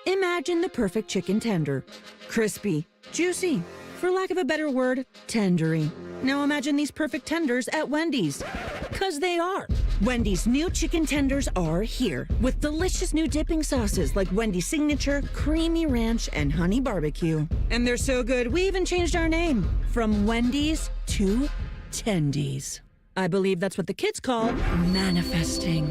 Imagine the perfect chicken tender. Crispy, juicy, for lack of a better word, tendery. Now imagine these perfect tenders at Wendy's. 'Cause they are. Wendy's new chicken tenders are here with delicious new dipping sauces like Wendy's Signature, Creamy Ranch, and Honey Barbecue. And they're so good, we even changed our name from Wendy's to Tendies. I believe that's what the kids call manifesting.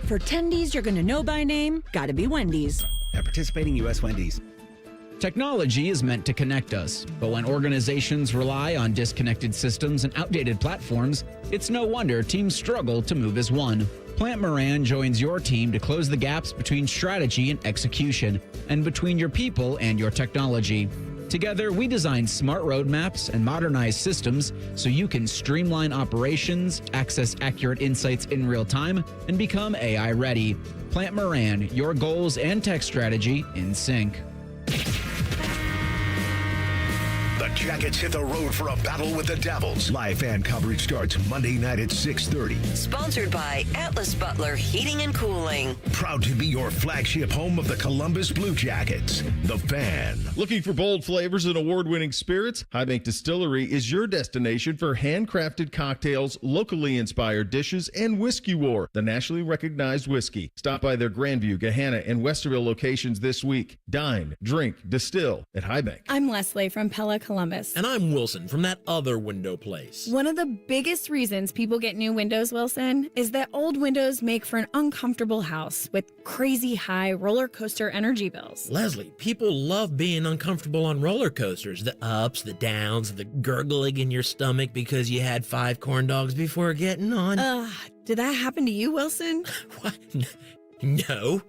For Tendies you're gonna know by name, gotta be Wendy's. At participating U.S. Wendy's. Technology is meant to connect us, but when organizations rely on disconnected systems and outdated platforms, it's no wonder teams struggle to move as one. Plant Moran joins your team to close the gaps between strategy and execution, and between your people and your technology. Together, we design smart roadmaps and modernize systems so you can streamline operations, access accurate insights in real time, and become AI ready. Plant Moran, your goals and tech strategy in sync. The Jackets hit the road for a battle with the Devils. Live fan coverage starts Monday night at 6:30. Sponsored by Atlas Butler Heating and Cooling. Proud to be your flagship home of the Columbus Blue Jackets. The Fan. Looking for bold flavors and award-winning spirits? High Bank Distillery is your destination for handcrafted cocktails, locally inspired dishes, and Whiskey War, the nationally recognized whiskey. Stop by their Grandview, Gahanna, and Westerville locations this week. Dine, drink, distill at High Bank. I'm Leslie from Pella, Columbus. And I'm Wilson from that other window place. One of the biggest reasons people get new windows, Wilson, is that old windows make for an uncomfortable house with crazy high roller coaster energy bills. Leslie, people love being uncomfortable on roller coasters. The ups, the downs, the gurgling in your stomach because you had 5 corn dogs before getting on. Did that happen to you, Wilson? What? No.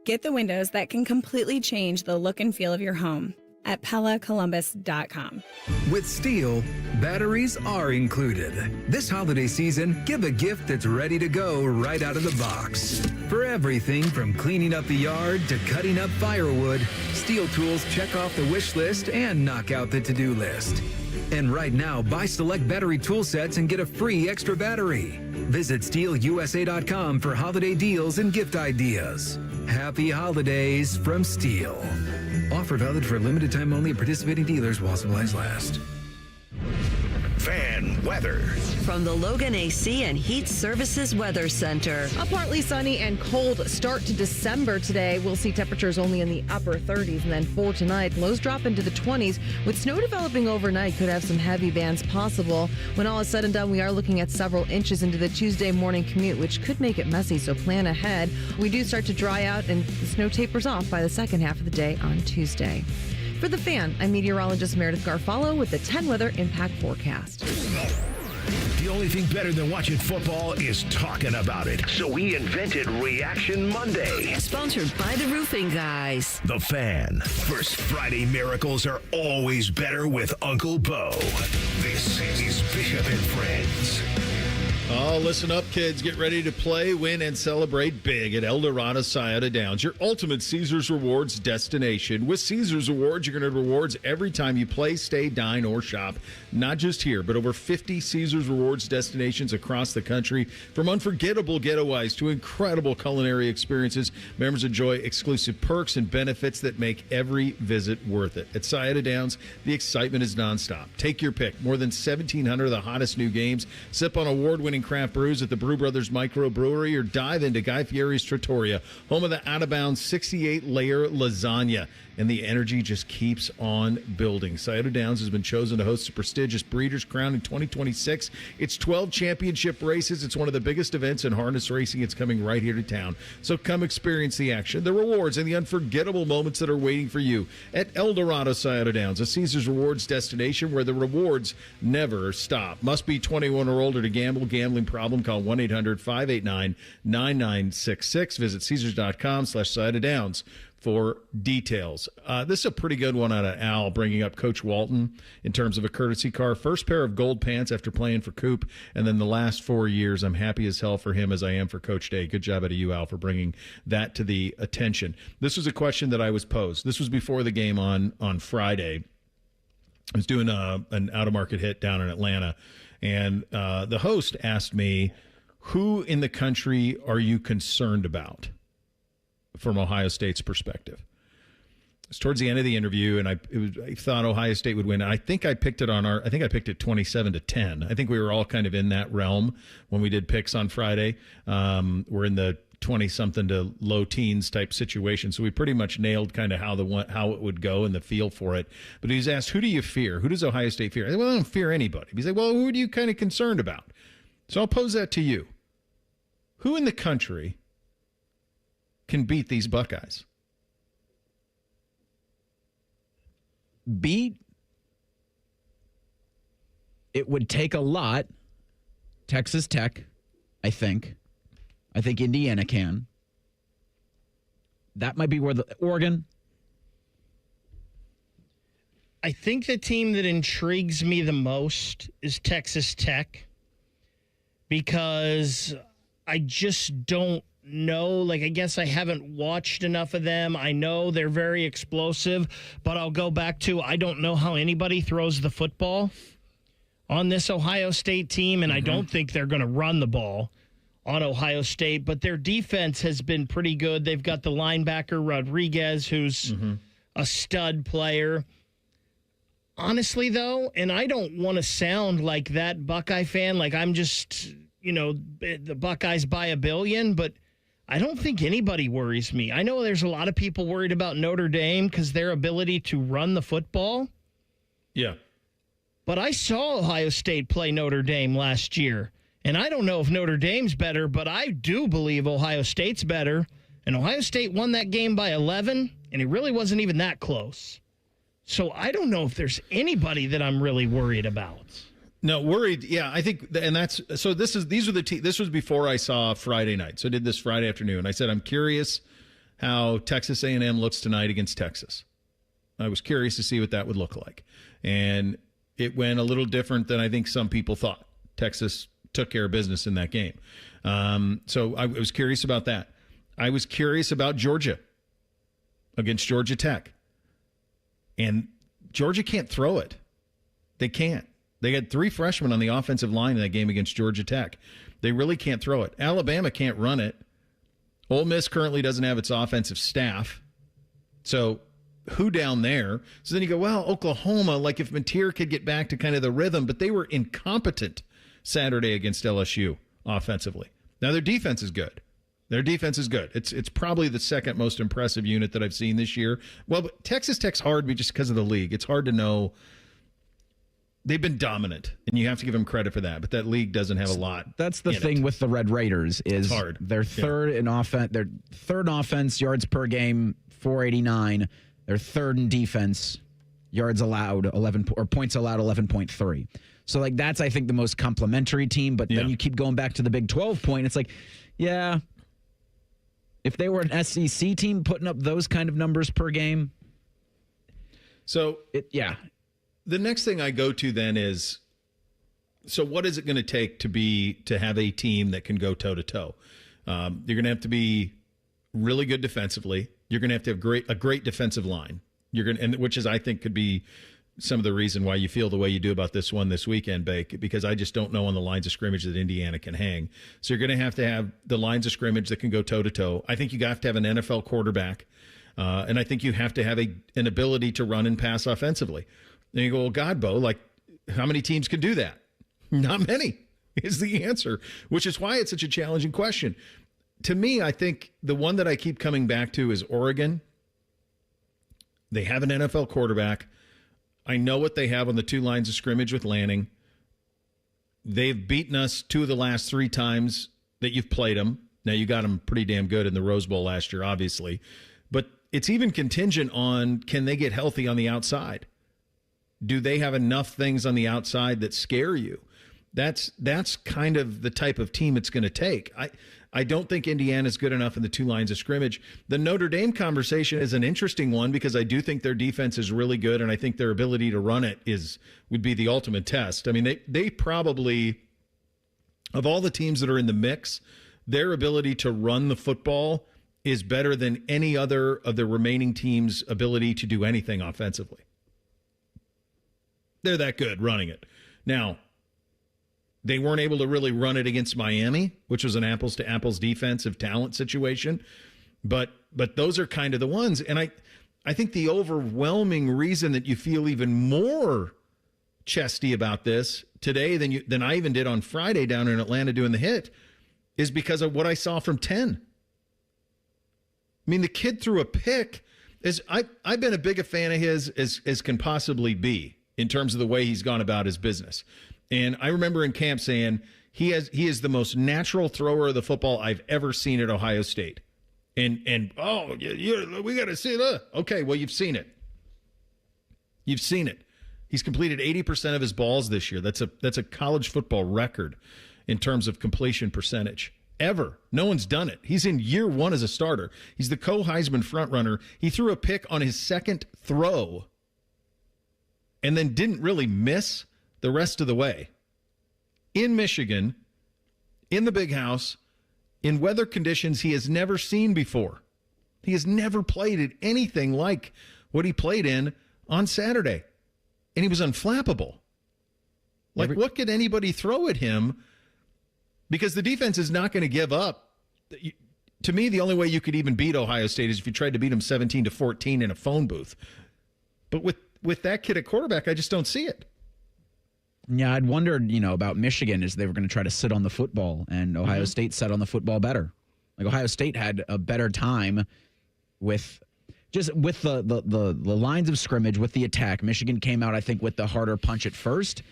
Get the windows that can completely change the look and feel of your home at PellaColumbus.com. With Steel, batteries are included. This holiday season, give a gift that's ready to go right out of the box. For everything from cleaning up the yard to cutting up firewood, Steel tools check off the wish list and knock out the to-do list. And right now, buy select battery tool sets and get a free extra battery. Visit SteelUSA.com for holiday deals and gift ideas. Happy holidays from Steel. Offer valid for a limited time only at participating dealers while supplies last. Fan weather. From the Logan AC and Heat Services Weather Center. A partly sunny and cold start to December today. We'll see temperatures only in the upper 30s, and then for tonight, lows drop into the 20s. With snow developing overnight, could have some heavy bands possible. When all is said and done, we are looking at several inches into the Tuesday morning commute, which could make it messy, so plan ahead. We do start to dry out, and the snow tapers off by the second half of the day on Tuesday. For The Fan, I'm meteorologist Meredith Garfalo with the 10 Weather Impact Forecast. The only thing better than watching football is talking about it. So we invented Reaction Monday. Sponsored by the Roofing Guys. The Fan. First Friday miracles are always better with Uncle Bo. This is Bishop and Friends. Oh, listen up, kids. Get ready to play, win, and celebrate big at El Dorado Scioto Downs, your ultimate Caesars Rewards destination. With Caesars Rewards, you're going to have rewards every time you play, stay, dine, or shop. Not just here, but over 50 Caesars Rewards destinations across the country. From unforgettable getaways to incredible culinary experiences, members enjoy exclusive perks and benefits that make every visit worth it. At Scioto Downs, the excitement is nonstop. Take your pick. More than 1,700 of the hottest new games. Sip on award-winning craft brews at the Brew Brothers Microbrewery, or dive into Guy Fieri's Trattoria, home of the out-of-bounds 68-layer lasagna. And the energy just keeps on building. Scioto Downs has been chosen to host the prestigious Breeders' Crown in 2026. It's 12 championship races. It's one of the biggest events in harness racing. It's coming right here to town. So come experience the action, the rewards, and the unforgettable moments that are waiting for you at El Dorado Scioto Downs, a Caesars Rewards destination where the rewards never stop. Must be 21 or older to gamble. Gambling problem? Call 1-800-589-9966. Visit Caesars.com/Scioto Downs for details. This is a pretty good one out of Al, bringing up Coach Walton in terms of a courtesy car. First pair of gold pants after playing for Coop, and then the last 4 years. I'm happy as hell for him as I am for Coach Day. Good job out of you, Al, for bringing that to the attention. This was a question that I was posed. This was before the game on Friday. I was doing an out-of-market hit down in Atlanta, and the host asked me, who in the country are you concerned about from Ohio State's perspective? It's towards the end of the interview, and I thought Ohio State would win. I think I picked it 27-10. I think we were all kind of in that realm when we did picks on Friday. We're in the 20-something to low teens type situation, so we pretty much nailed kind of how it would go and the feel for it. But he was asked, who do you fear? Who does Ohio State fear? I said, well, I don't fear anybody. He's like, well, who are you kind of concerned about? So I'll pose that to you. Who in the country can beat these Buckeyes? Beat? It would take a lot. Texas Tech, I think. I think Indiana can. That might be where the Oregon. I think the team that intrigues me the most is Texas Tech, because I just don't know. Like, I guess I haven't watched enough of them. I know they're very explosive, but I'll go back to, I don't know how anybody throws the football on this Ohio State team, and I don't think they're going to run the ball on Ohio State, but their defense has been pretty good. They've got the linebacker Rodriguez, who's a stud player. Honestly, though, and I don't want to sound like that Buckeye fan, like I'm just, the Buckeyes by a billion, but I don't think anybody worries me. I know there's a lot of people worried about Notre Dame because their ability to run the football. Yeah. But I saw Ohio State play Notre Dame last year, and I don't know if Notre Dame's better, but I do believe Ohio State's better. And Ohio State won that game by 11, and it really wasn't even that close. So I don't know if there's anybody that I'm really worried about. No, worried. Yeah, I think, and that's so. This was before I saw Friday night. So I did this Friday afternoon. I said I'm curious how Texas A&M looks tonight against Texas. I was curious to see what that would look like, and it went a little different than I think some people thought. Texas took care of business in that game. So I was curious about that. I was curious about Georgia against Georgia Tech. And Georgia can't throw it. They can't. They had 3 freshmen on the offensive line in that game against Georgia Tech. They really can't throw it. Alabama can't run it. Ole Miss currently doesn't have its offensive staff. So who down there? So then you go, well, Oklahoma, like if Mateer could get back to kind of the rhythm, but they were incompetent Saturday against LSU offensively. Now their defense is good. It's probably the second most impressive unit that I've seen this year. Well, but Texas Tech's hard just because of the league. It's hard to know. They've been dominant, and you have to give them credit for that. But that league doesn't have a lot. That's the thing with the Red Raiders is it's hard. They're third in offense. They're third in offense, yards per game, 489. They're third in defense, yards allowed 11 or points allowed 11.3. So like that's I think the most complimentary team. But then you keep going back to the Big 12 point. It's like, yeah. If they were an SEC team putting up those kind of numbers per game. So, The next thing I go to then is So what is it going to take to have a team that can go toe to toe? You're going to have to be really good defensively. You're going to have a great defensive line. Which is, I think, could be some of the reason why you feel the way you do about this one this weekend, Bake, because I just don't know on the lines of scrimmage that Indiana can hang. So you're going to have the lines of scrimmage that can go toe to toe. I think you have to have an NFL quarterback, and I think you have to have an ability to run and pass offensively. And you go, well, God, Bo, like, how many teams can do that? Not many is the answer, which is why it's such a challenging question. To me, I think the one that I keep coming back to is Oregon. They have an NFL quarterback. I know what they have on the two lines of scrimmage with Lanning. They've beaten us 2 of the last 3 times that you've played them. Now, you got them pretty damn good in the Rose Bowl last year, obviously. But it's even contingent on, can they get healthy on the outside? Do they have enough things on the outside that scare you? That's kind of the type of team it's going to take. I don't think Indiana's good enough in the two lines of scrimmage. The Notre Dame conversation is an interesting one because I do think their defense is really good, and I think their ability to run it would be the ultimate test. I mean, they probably, of all the teams that are in the mix, their ability to run the football is better than any other of the remaining teams' ability to do anything offensively. They're that good running it. Now, they weren't able to really run it against Miami, which was an apples-to-apples defensive talent situation. But those are kind of the ones. And I think the overwhelming reason that you feel even more chesty about this today than I even did on Friday down in Atlanta doing the hit is because of what I saw from 10. I mean, the kid threw a pick. I've been a big a fan of his as can possibly be in terms of the way he's gone about his business. And I remember in camp saying he is the most natural thrower of the football I've ever seen at Ohio State. And we got to see it. Okay, well, you've seen it. You've seen it. He's completed 80% of his balls this year. That's a college football record in terms of completion percentage. Ever. No one's done it. He's in year 1 as a starter. He's the co-Heisman frontrunner. He threw a pick on his second throw and then didn't really miss the rest of the way. In Michigan, in the big house, in weather conditions he has never seen before. He has never played at anything like what he played in on Saturday. And he was unflappable. Like, what could anybody throw at him? Because the defense is not going to give up. To me, the only way you could even beat Ohio State is if you tried to beat them 17-14 in a phone booth. But with that kid at quarterback, I just don't see it. Yeah, I'd wondered, about Michigan is they were going to try to sit on the football, and Ohio State sat on the football better. Like, Ohio State had a better time with the lines of scrimmage, with the attack. Michigan came out, I think, with the harder punch at first,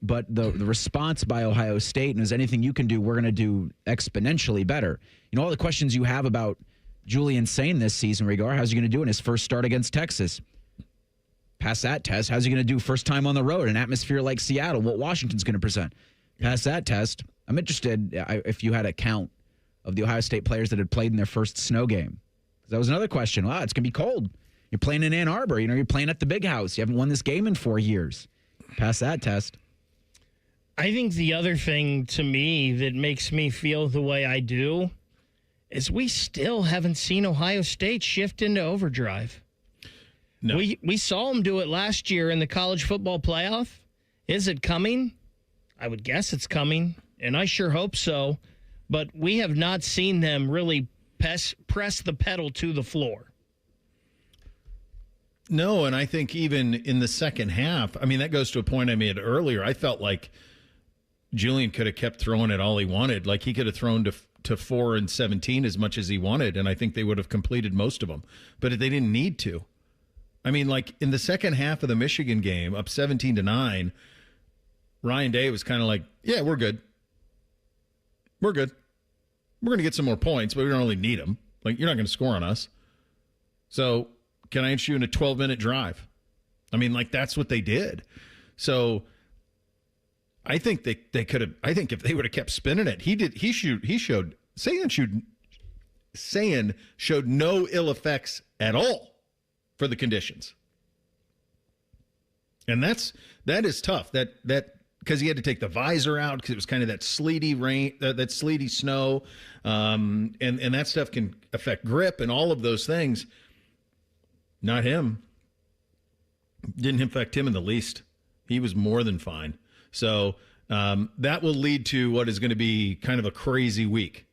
but the response by Ohio State, and is anything you can do, we're going to do exponentially better. All the questions you have about Julian Sain this season, Regar, how's he going to do in his first start against Texas? Pass that test. How's he going to do first time on the road, an atmosphere like Seattle, what Washington's going to present? Pass that test. I'm interested if you had a count of the Ohio State players that had played in their first snow game. That was another question. Wow, it's going to be cold. You're playing in Ann Arbor. You're playing at the big house. You haven't won this game in 4 years. Pass that test. I think the other thing to me that makes me feel the way I do is we still haven't seen Ohio State shift into overdrive. No. We saw them do it last year in the college football playoff. Is it coming? I would guess it's coming, and I sure hope so. But we have not seen them really press the pedal to the floor. No, and I think even in the second half, I mean, that goes to a point I made earlier. I felt like Julian could have kept throwing it all he wanted. Like, he could have thrown to 4 and 17 as much as he wanted, and I think they would have completed most of them. But they didn't need to. I mean, like, in the second half of the Michigan game, up 17-9, Ryan Day was kind of like, yeah, we're good. We're good. We're going to get some more points, but we don't really need them. Like, you're not going to score on us. So can I interest you in a 12-minute drive? I mean, like, that's what they did. So I think they could have. I think if they would have kept spinning it, Sayin showed no ill effects at all for the conditions. And that is tough. That because he had to take the visor out because it was kind of that sleety rain, that sleety snow, and that stuff can affect grip and all of those things. Not him. Didn't affect him in the least. He was more than fine. So that will lead to what is going to be kind of a crazy week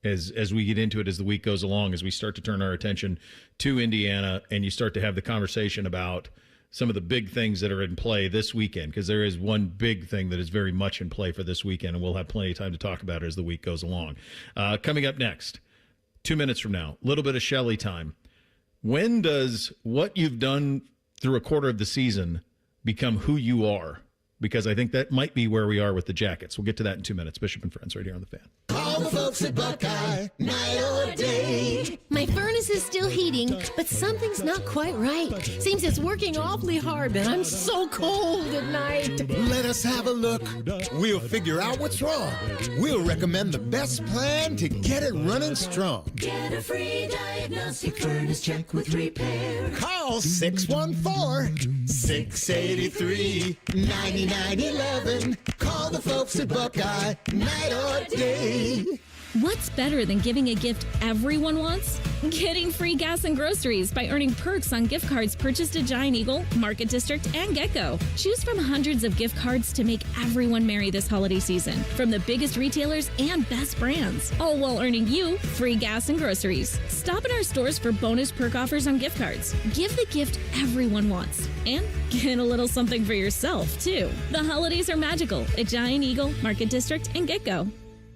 as we get into it as the week goes along, as we start to turn our attention to Indiana and you start to have the conversation about some of the big things that are in play this weekend, because there is one big thing that is very much in play for this weekend, and we'll have plenty of time to talk about it as the week goes along. Coming up next, 2 minutes from now, a little bit of Shelley time. When does what you've done through a quarter of the season become who you are? Because I think that might be where we are with the Jackets. We'll get to that in 2 minutes. Bishop and Friends right here on The Fan. Call the folks at Buckeye, night or day. My furnace is still heating, but something's not quite right. Seems it's working awfully hard, but I'm so cold at night. Let us have a look. We'll figure out what's wrong. We'll recommend the best plan to get it running strong. Get a free diagnostic furnace check with repair. Call 614-683-9911. Call the folks at Buckeye, night or day. What's better than giving a gift everyone wants? Getting free gas and groceries by earning perks on gift cards purchased at Giant Eagle, Market District, and Get-Go. Choose from hundreds of gift cards to make everyone merry this holiday season, from the biggest retailers and best brands, all while earning you free gas and groceries. Stop in our stores for bonus perk offers on gift cards. Give the gift everyone wants, and get a little something for yourself, too. The holidays are magical at Giant Eagle, Market District, and Get-Go.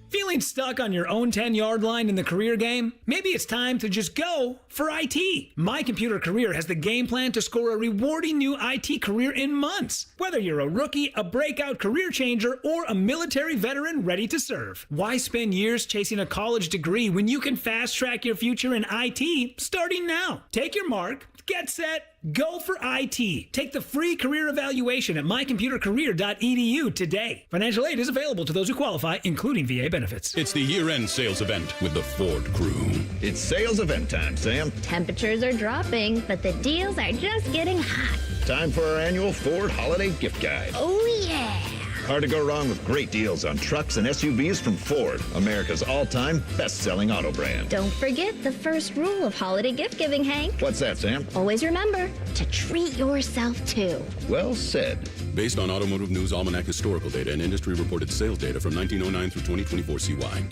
Feeling stuck on your own 10-yard line in the career game? Maybe it's time to just go for IT. My Computer Career has the game plan to score a rewarding new IT career in months. Whether you're a rookie, a breakout career changer, or a military veteran ready to serve. Why spend years chasing a college degree when you can fast-track your future in IT starting now? Take your mark, get set, go for IT. Take the free career evaluation at mycomputercareer.edu today. Financial aid is available to those who qualify, including VA benefits. It's the year-end sales event with the Ford crew. It's sales event time, Sam. Temperatures are dropping, but the deals are just getting hot. Time for our annual Ford Holiday Gift Guide. Oh, yeah. Hard to go wrong with great deals on trucks and SUVs from Ford, America's all-time best-selling auto brand. Don't forget the first rule of holiday gift giving, Hank. What's that, Sam? Always remember to treat yourself, too. Well said. Based on Automotive News Almanac historical data and industry-reported sales data from 1909 through 2024 CY.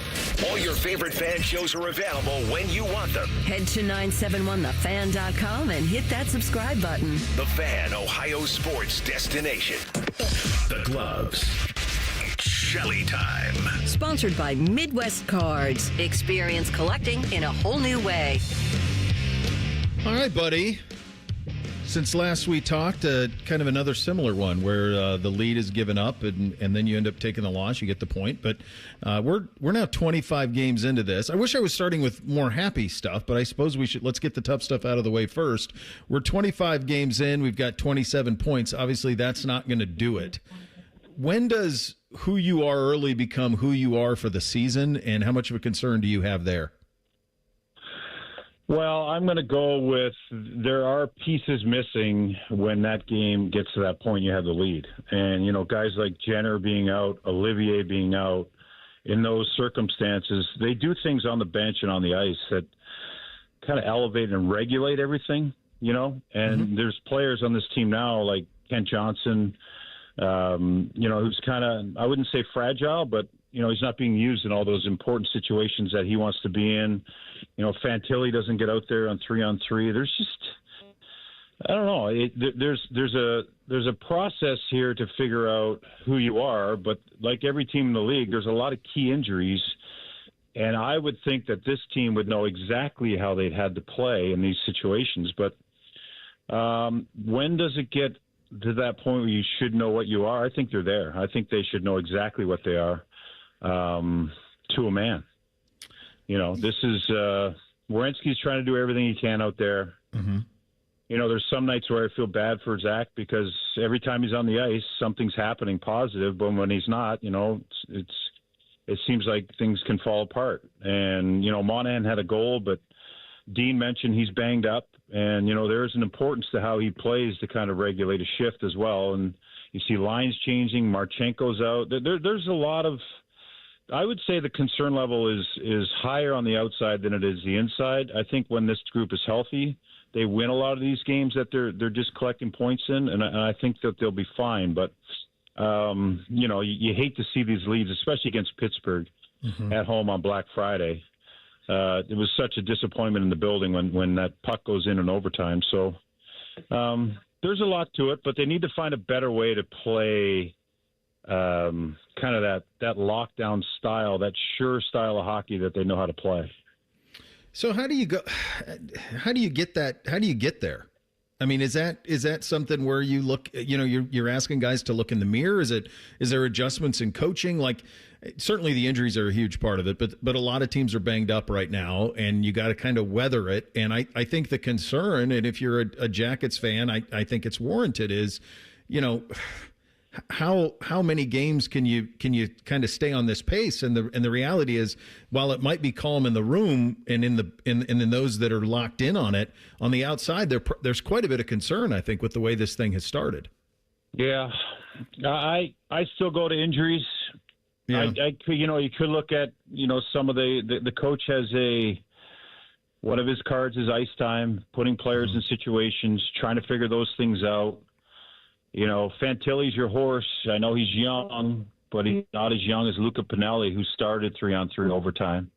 All your favorite fan shows are available when you want them. Head to 971thefan.com and hit that subscribe button. The Fan, Ohio sports destination. The Gloves. It's Shelley time. Sponsored by Midwest Cards. Experience collecting in a whole new way. All right, buddy. Since last we talked, kind of another similar one where the lead is given up and then you end up taking the loss. You get the point. But we're now 25 games into this. I wish I was starting with more happy stuff, but I suppose let's get the tough stuff out of the way first. We're 25 games in. We've got 27 points. Obviously, that's not going to do it. When does who you are early become who you are for the season, and how much of a concern do you have there? Well, I'm going to go with there are pieces missing when that game gets to that point you have the lead. And, you know, guys like Jenner being out, Olivier being out, in those circumstances, they do things on the bench and on the ice that kind of elevate and regulate everything, you know. And there's players on this team now like Kent Johnson, you know, who's kind of, I wouldn't say fragile, but, you know, he's not being used in all those important situations that he wants to be in. You know, Fantilli doesn't get out there on 3-on-3. There's just, I don't know. There's a process here to figure out who you are, but like every team in the league, there's a lot of key injuries. And I would think that this team would know exactly how they'd had to play in these situations. But when does it get to that point where you should know what you are? I think they're there. I think they should know exactly what they are to a man. You know, this is Werenski's trying to do everything he can out there. Mm-hmm. You know, there's some nights where I feel bad for Zach because every time he's on the ice, something's happening positive. But when he's not, you know, it seems like things can fall apart. And, you know, Monahan had a goal, but Dean mentioned he's banged up. And, there is an importance to how he plays to kind of regulate a shift as well. And you see lines changing, Marchenko's out. There's a lot of, I would say the concern level is higher on the outside than it is the inside. I think when this group is healthy, they win a lot of these games that they're just collecting points in, and I think that they'll be fine. But, you hate to see these leads, especially against Pittsburgh at home on Black Friday. It was such a disappointment in the building when that puck goes in overtime. So there's a lot to it, but they need to find a better way to play kind of that lockdown style, that sure style of hockey that they know how to play. So how do you go? How do you get that? How do you get there? I mean, is that something where you look? You're asking guys to look in the mirror. Is there adjustments in coaching? Like, certainly the injuries are a huge part of it, but a lot of teams are banged up right now, and you got to kind of weather it. And I think the concern, and if you're a Jackets fan, I think it's warranted, is, how many games can you kind of stay on this pace? And the reality is, while it might be calm in the room and in those that are locked in on it, on the outside there's quite a bit of concern, I think, with the way this thing has started. Yeah, I still go to injuries. Yeah. You could look at some of the coach has one of his cards is ice time, putting players in situations, trying to figure those things out. Fantilli's your horse. I know he's young, but he's not as young as Luca Pinelli, who started 3-on-3 overtime.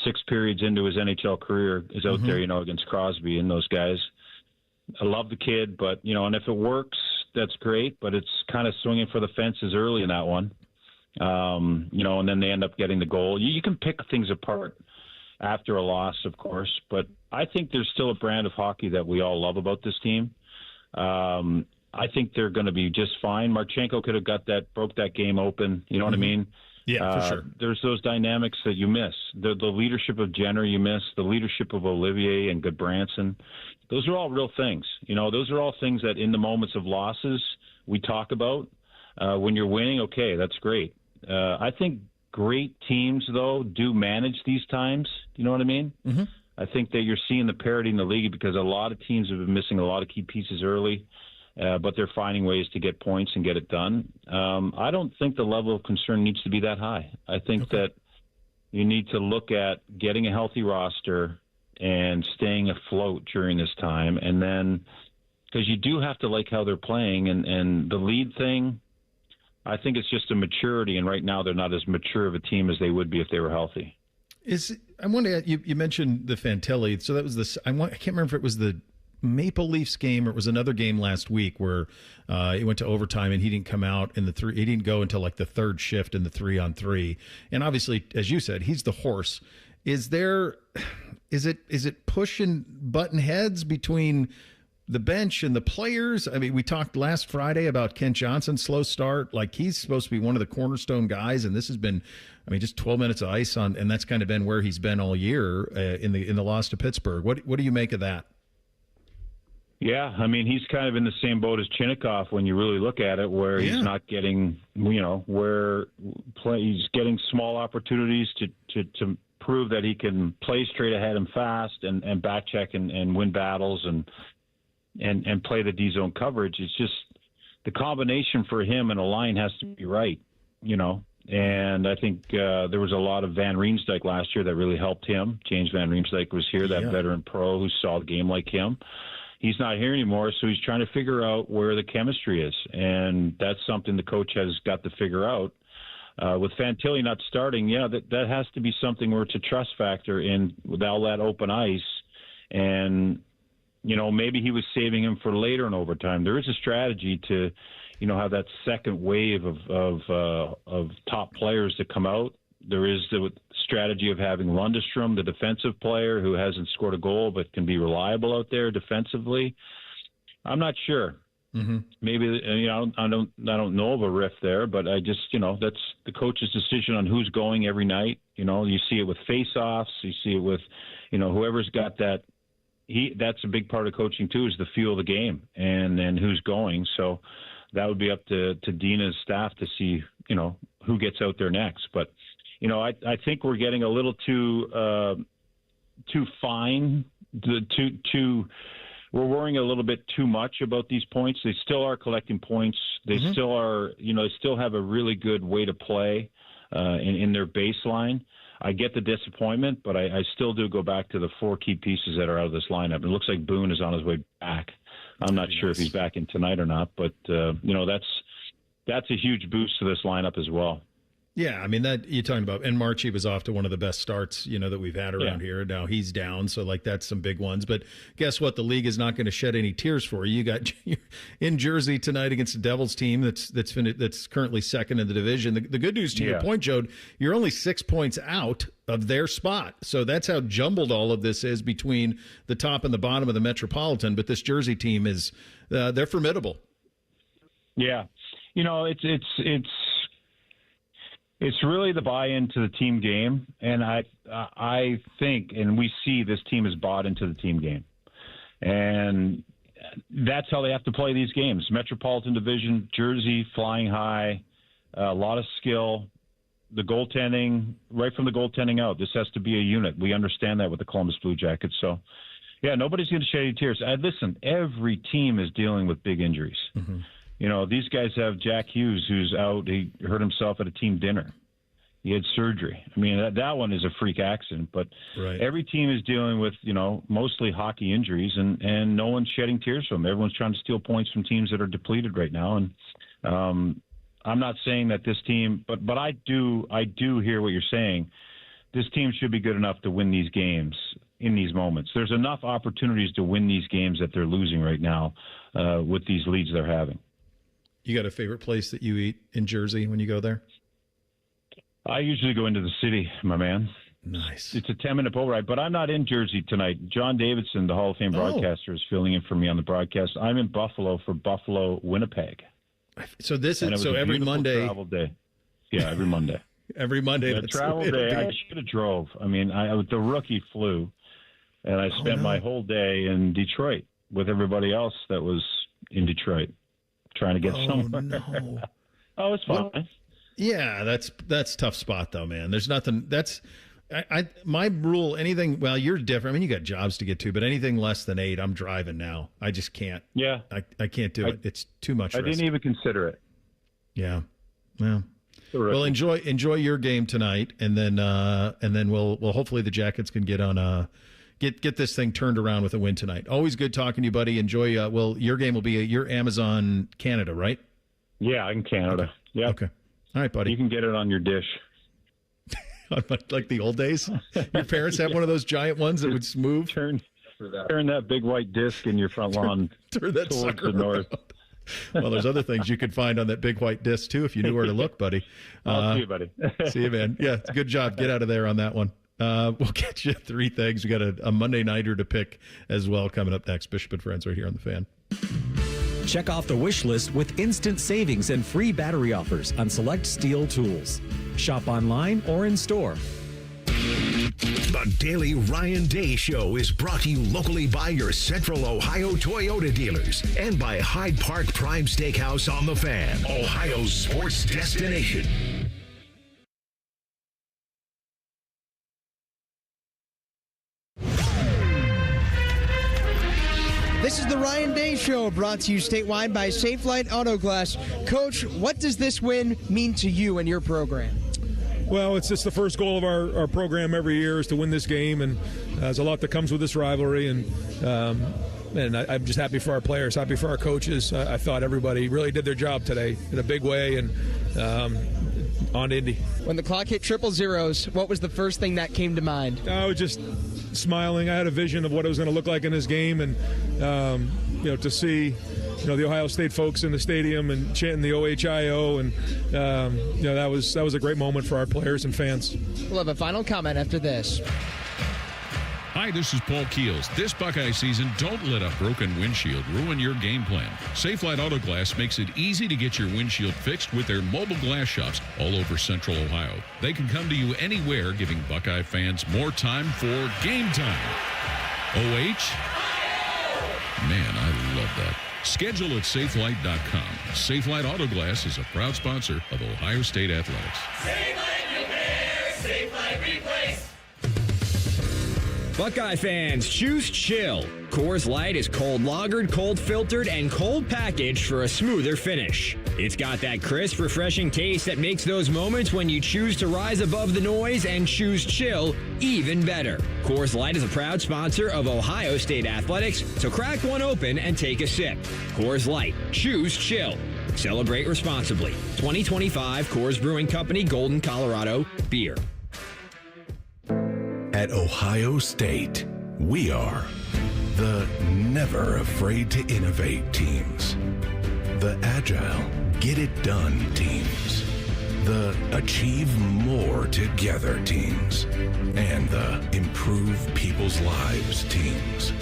6 periods into his NHL career is out there, against Crosby and those guys. I love the kid, but, and if it works, that's great, but it's kind of swinging for the fences early in that one. And then they end up getting the goal. You can pick things apart after a loss, of course, but I think there's still a brand of hockey that we all love about this team. I think they're going to be just fine. Marchenko could have broke that game open. You know what I mean? Yeah, for sure. There's those dynamics that you miss. The leadership of Jenner you miss. The leadership of Olivier and Goodbranson. Those are all real things. Those are all things that in the moments of losses we talk about. When you're winning, okay, that's great. I think great teams, though, do manage these times. You know what I mean? Mm-hmm. I think that you're seeing the parity in the league because a lot of teams have been missing a lot of key pieces early. But they're finding ways to get points and get it done. I don't think the level of concern needs to be that high. I think that you need to look at getting a healthy roster and staying afloat during this time. And then, because you do have to like how they're playing. And the lead thing, I think it's just a maturity. And right now they're not as mature of a team as they would be if they were healthy. I want to add, you mentioned the Fantilli. So that was I can't remember if it was the Maple Leafs game or it was another game last week where it went to overtime and he didn't come out in he didn't go until like the third shift in the 3-on-3. And obviously, as you said, he's the horse. Is it pushing button heads between the bench and the players? I mean, we talked last Friday about Kent Johnson's slow start. Like, he's supposed to be one of the cornerstone guys, and this has been, just 12 minutes of ice on, and that's kind of been where he's been all year in the loss to Pittsburgh. What do you make of that? Yeah, he's kind of in the same boat as Chinnikov when you really look at it, where he's not getting, he's getting small opportunities to prove that he can play straight ahead and fast and back check and win battles and play the D zone coverage. It's just the combination for him and a line has to be right, And I think there was a lot of Van Riemsdyk last year that really helped him. James Van Riemsdyk was here, that veteran pro who saw the game like him. He's not here anymore, so he's trying to figure out where the chemistry is, and that's something the coach has got to figure out. With Fantilli not starting, that has to be something where it's a trust factor in with all that open ice, and maybe he was saving him for later in overtime. There is a strategy to, have that second wave of top players that come out. There is the strategy of having Lundestrom, the defensive player who hasn't scored a goal but can be reliable out there defensively. I'm not sure. Mm-hmm. Maybe I don't know of a rift there, but I just that's the coach's decision on who's going every night. You see it with face-offs. You see it with whoever's got that. That's a big part of coaching too, is the feel of the game and who's going. So that would be up to Dina's staff to see who gets out there next, but. I think we're getting a little too fine we're worrying a little bit too much about these points. They still are collecting points. They still are, they still have a really good way to play in their baseline. I get the disappointment, but I still do go back to the 4 key pieces that are out of this lineup. It looks like Boone is on his way back. I'm not sure if he's back in tonight or not, but that's a huge boost to this lineup as well. Yeah, I mean, that you're talking about, and Marchie was off to one of the best starts, that we've had around here. Now he's down, so that's some big ones. But guess what? The league is not going to shed any tears for you. You got in Jersey tonight against the Devils team that's currently second in the division. The good news to your point, Jode, you're only 6 points out of their spot. So that's how jumbled all of this is between the top and the bottom of the Metropolitan. But this Jersey team is they're formidable. Yeah, it's really the buy-in to the team game, and I think, and we see this team is bought into the team game, and that's how they have to play these games. Metropolitan Division, Jersey, flying high, a lot of skill. The goaltending, right from the goaltending out, this has to be a unit. We understand that with the Columbus Blue Jackets. So, yeah, nobody's going to shed any tears. Listen, every team is dealing with big injuries. Mm-hmm. These guys have Jack Hughes, who's out. He hurt himself at a team dinner. He had surgery. I mean, that one is a freak accident. But every team is dealing with, mostly hockey injuries, and no one's shedding tears from them. Everyone's trying to steal points from teams that are depleted right now. And I'm not saying that this team, but I do hear what you're saying. This team should be good enough to win these games in these moments. There's enough opportunities to win these games that they're losing right now with these leads they're having. You got a favorite place that you eat in Jersey when you go there? I usually go into the city, my man. Nice. It's a 10-minute boat ride, but I'm not in Jersey tonight. John Davidson, the Hall of Fame broadcaster, is filling in for me on the broadcast. I'm in Buffalo for Buffalo, Winnipeg. So this is every Monday. Travel day. Yeah, every Monday. Every Monday. Yeah, travel day. I should have drove. I mean, the rookie flew, and I spent my whole day in Detroit with everybody else that was in Detroit, trying to get somewhere. No. Oh, it's fine. Well, yeah, that's a tough spot though, man. There's nothing. That's my rule. Anything. Well, you're different. I mean, you got jobs to get to, but anything less than 8, I'm driving now. I just can't. Yeah, I can't do it. It's too much. I risk. didn't even consider it. Yeah. Well, enjoy your game tonight, and then we'll hopefully the Jackets can get on get this thing turned around with a win tonight. Always good talking to you, buddy. Enjoy. Your game will be your Amazon Canada, right? Yeah, in Canada. Okay. Yeah. Okay. All right, buddy. You can get it on your dish. Like the old days? Your parents have one of those giant ones that would move? Turn that big white disc in your front lawn turn that towards the north. Well, there's other things you could find on that big white disc, too, if you knew where to look, buddy. I'll see you, buddy. See you, man. Yeah, good job. Get out of there on that one. We'll get you 3 things. We got a Monday Nighter to pick as well coming up next. Bishop and Friends right here on The Fan. Check off the wish list with instant savings and free battery offers on select steel tools. Shop online or in store. The Daily Ryan Day Show is brought to you locally by your Central Ohio Toyota dealers and by Hyde Park Prime Steakhouse on The Fan, Ohio's sports destination. This is the Ryan Day Show, brought to you statewide by Safelite Auto Glass. Coach, what does this win mean to you and your program? Well, it's just the first goal of our program every year is to win this game, and there's a lot that comes with this rivalry, and I'm just happy for our players, happy for our coaches. I thought everybody really did their job today in a big way, and on to Indy. When the clock hit 000s, what was the first thing that came to mind? I was just smiling. I had a vision of what it was going to look like in this game, and to see the Ohio State folks in the stadium and chanting the OHIO, and that was a great moment for our players and fans. We'll have a final comment after this. Hi, this is Paul Keels. This Buckeye season, don't let a broken windshield ruin your game plan. Safelite Auto Glass makes it easy to get your windshield fixed with their mobile glass shops all over Central Ohio. They can come to you anywhere, giving Buckeye fans more time for game time. OH? Man, I love that. Schedule at safelite.com. Safelite Auto Glass is a proud sponsor of Ohio State Athletics. Safelite repair, Safelite replace. Buckeye fans, choose chill. Coors Light is cold lagered, cold filtered, and cold packaged for a smoother finish. It's got that crisp, refreshing taste that makes those moments when you choose to rise above the noise and choose chill even better. Coors Light is a proud sponsor of Ohio State Athletics, so crack one open and take a sip. Coors Light, choose chill. Celebrate responsibly. 2025 Coors Brewing Company, Golden, Colorado, beer. At Ohio State, we are the never afraid to innovate teams, the agile, get it done teams, the achieve more together teams, and the improve people's lives teams.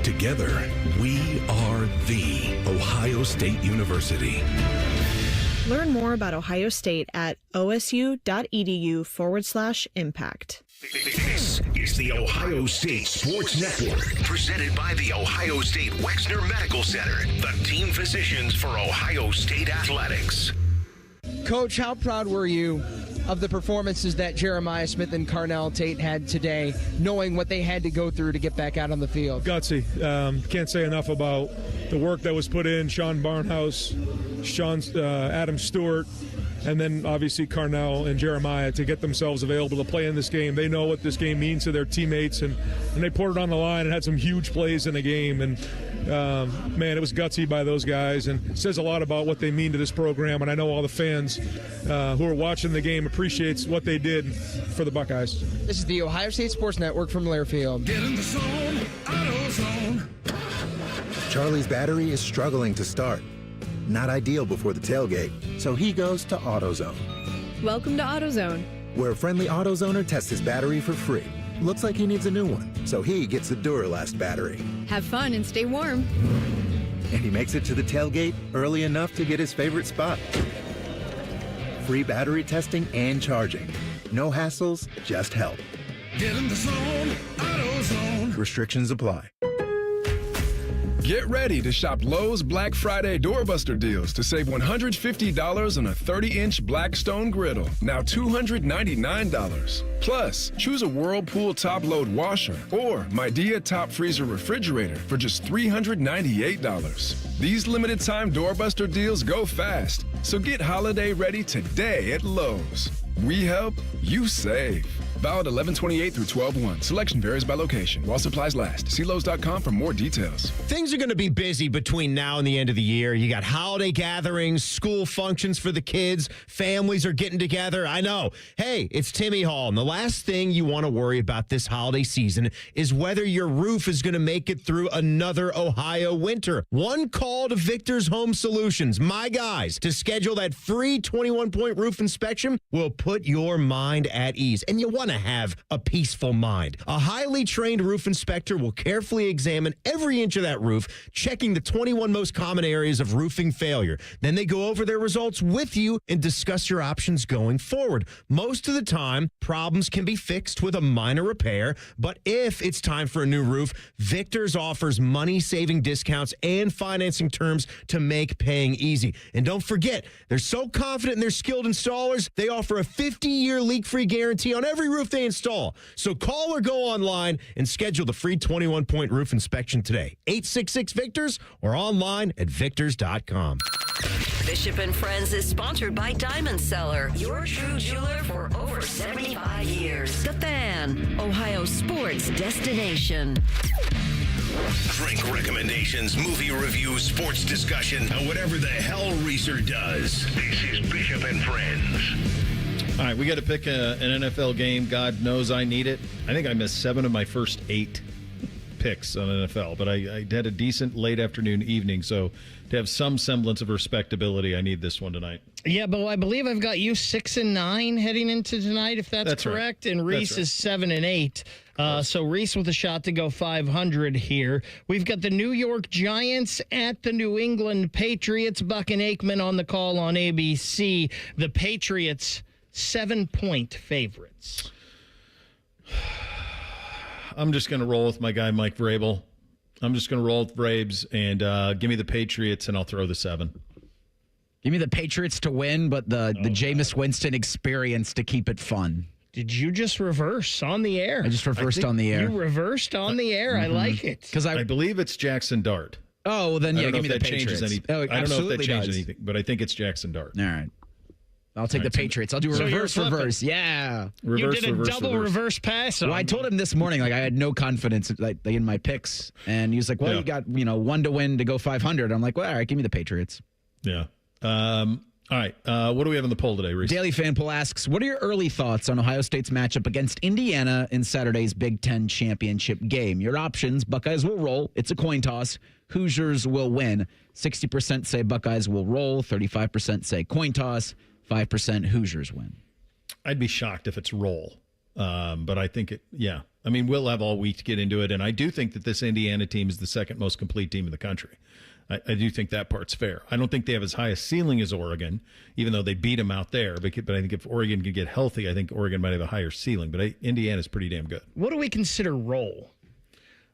Together, we are the Ohio State University. Learn more about Ohio State at osu.edu/impact. This is the Ohio State Sports Network, presented by the Ohio State Wexner Medical Center, the team physicians for Ohio State Athletics. Coach, how proud were you of the performances that Jeremiah Smith and Carnell Tate had today, knowing what they had to go through to get back out on the field? Gutsy. Can't say enough about the work that was put in. Sean Barnhouse, Adam Stewart, and then obviously Carnell and Jeremiah to get themselves available to play in this game. They know what this game means to their teammates, and they poured it on the line and had some huge plays in the game. And man, it was gutsy by those guys, and says a lot about what they mean to this program. And I know all the fans who are watching the game appreciates what they did for the Buckeyes. This is the Ohio State Sports Network from Learfield. Get in the zone, AutoZone. Charlie's battery is struggling to start. Not ideal before the tailgate, so he goes to AutoZone. Welcome to AutoZone, where a friendly AutoZoner tests his battery for free. Looks like he needs a new one, so he gets the Duralast battery. Have fun and stay warm. And he makes it to the tailgate early enough to get his favorite spot. Free battery testing and charging. No hassles, just help. Get in the zone, AutoZone. Restrictions apply. Get ready to shop Lowe's Black Friday doorbuster deals to save $150 on a 30-inch Blackstone griddle, now $299. Plus, choose a Whirlpool top-load washer or Midea top freezer refrigerator for just $398. These limited-time doorbuster deals go fast, so get holiday ready today at Lowe's. We help, you save. Valid 11/28 through 12/1. Selection varies by location. While supplies last. See Lowe's.com for more details. Things are going to be busy between now and the end of the year. You got holiday gatherings, school functions for the kids, families are getting together. I know. Hey, it's Timmy Hall, and the last thing you want to worry about this holiday season is whether your roof is going to make it through another Ohio winter. One call to Victor's Home Solutions, my guys, to schedule that free 21-point roof inspection will put your mind at ease. And you want to have a peaceful mind. A highly trained roof inspector will carefully examine every inch of that roof, checking the 21 most common areas of roofing failure. Then they go over their results with you and discuss your options going forward. Most of the time, problems can be fixed with a minor repair, but if it's time for a new roof, Victor's offers money-saving discounts and financing terms to make paying easy. And don't forget, they're so confident in their skilled installers, they offer a 50-year leak-free guarantee on every roof they install. So call or go online and schedule the free 21-point roof inspection today. 866-VICTORS or online at victors.com. Bishop and Friends is sponsored by Diamond Seller, your true jeweler for over 75 years. The Fan, Ohio sports destination. Drink recommendations, movie reviews, sports discussion, and whatever the hell Reeser does. This is Bishop and Friends. All right, we got to pick an NFL game. God knows I need it. I think I missed 7 of my first 8 picks on NFL, but I had a decent late afternoon evening, so to have some semblance of respectability, I need this one tonight. Yeah, but I believe I've got you 6-9 heading into tonight, if that's correct, right. And Reese is 7-8. So Reese with a shot to go 500 here. We've got the New York Giants at the New England Patriots. Buck and Aikman on the call on ABC. The Patriots 7-point favorites. I'm just going to roll with my guy, Mike Vrabel. I'm just going to roll with Vrabes and give me the Patriots, and I'll throw the 7. Give me the Patriots to win, but the Jameis Winston experience to keep it fun. Did you just reverse on the air? I just reversed on the air. You reversed on the air. I like it. Because I believe it's Jackson Dart. Oh, then I yeah, don't know give me if the that changes Patriots. anything. I don't know if that changes does. anything, but I think it's Jackson Dart. All right. I'll take the Patriots. I'll do a So you're reverse. Yeah. You did a double reverse pass on Well, I told him this morning, I had no confidence in my picks. And he was like, well, you got, 1 to win to go 500. I'm like, well, all right, give me the Patriots. Yeah. All right. What do we have on the poll today, Reese? Daily Fan Poll asks, what are your early thoughts on Ohio State's matchup against Indiana in Saturday's Big Ten championship game? Your options: Buckeyes will roll. It's a coin toss. Hoosiers will win. 60% say Buckeyes will roll. 35% say coin toss. 5% Hoosiers win. I'd be shocked if it's roll. But I think we'll have all week to get into it. And I do think that this Indiana team is the second most complete team in the country. I do think that part's fair. I don't think they have as high a ceiling as Oregon, even though they beat them out there. But I think if Oregon could get healthy, I think Oregon might have a higher ceiling. But Indiana's pretty damn good. What do we consider roll?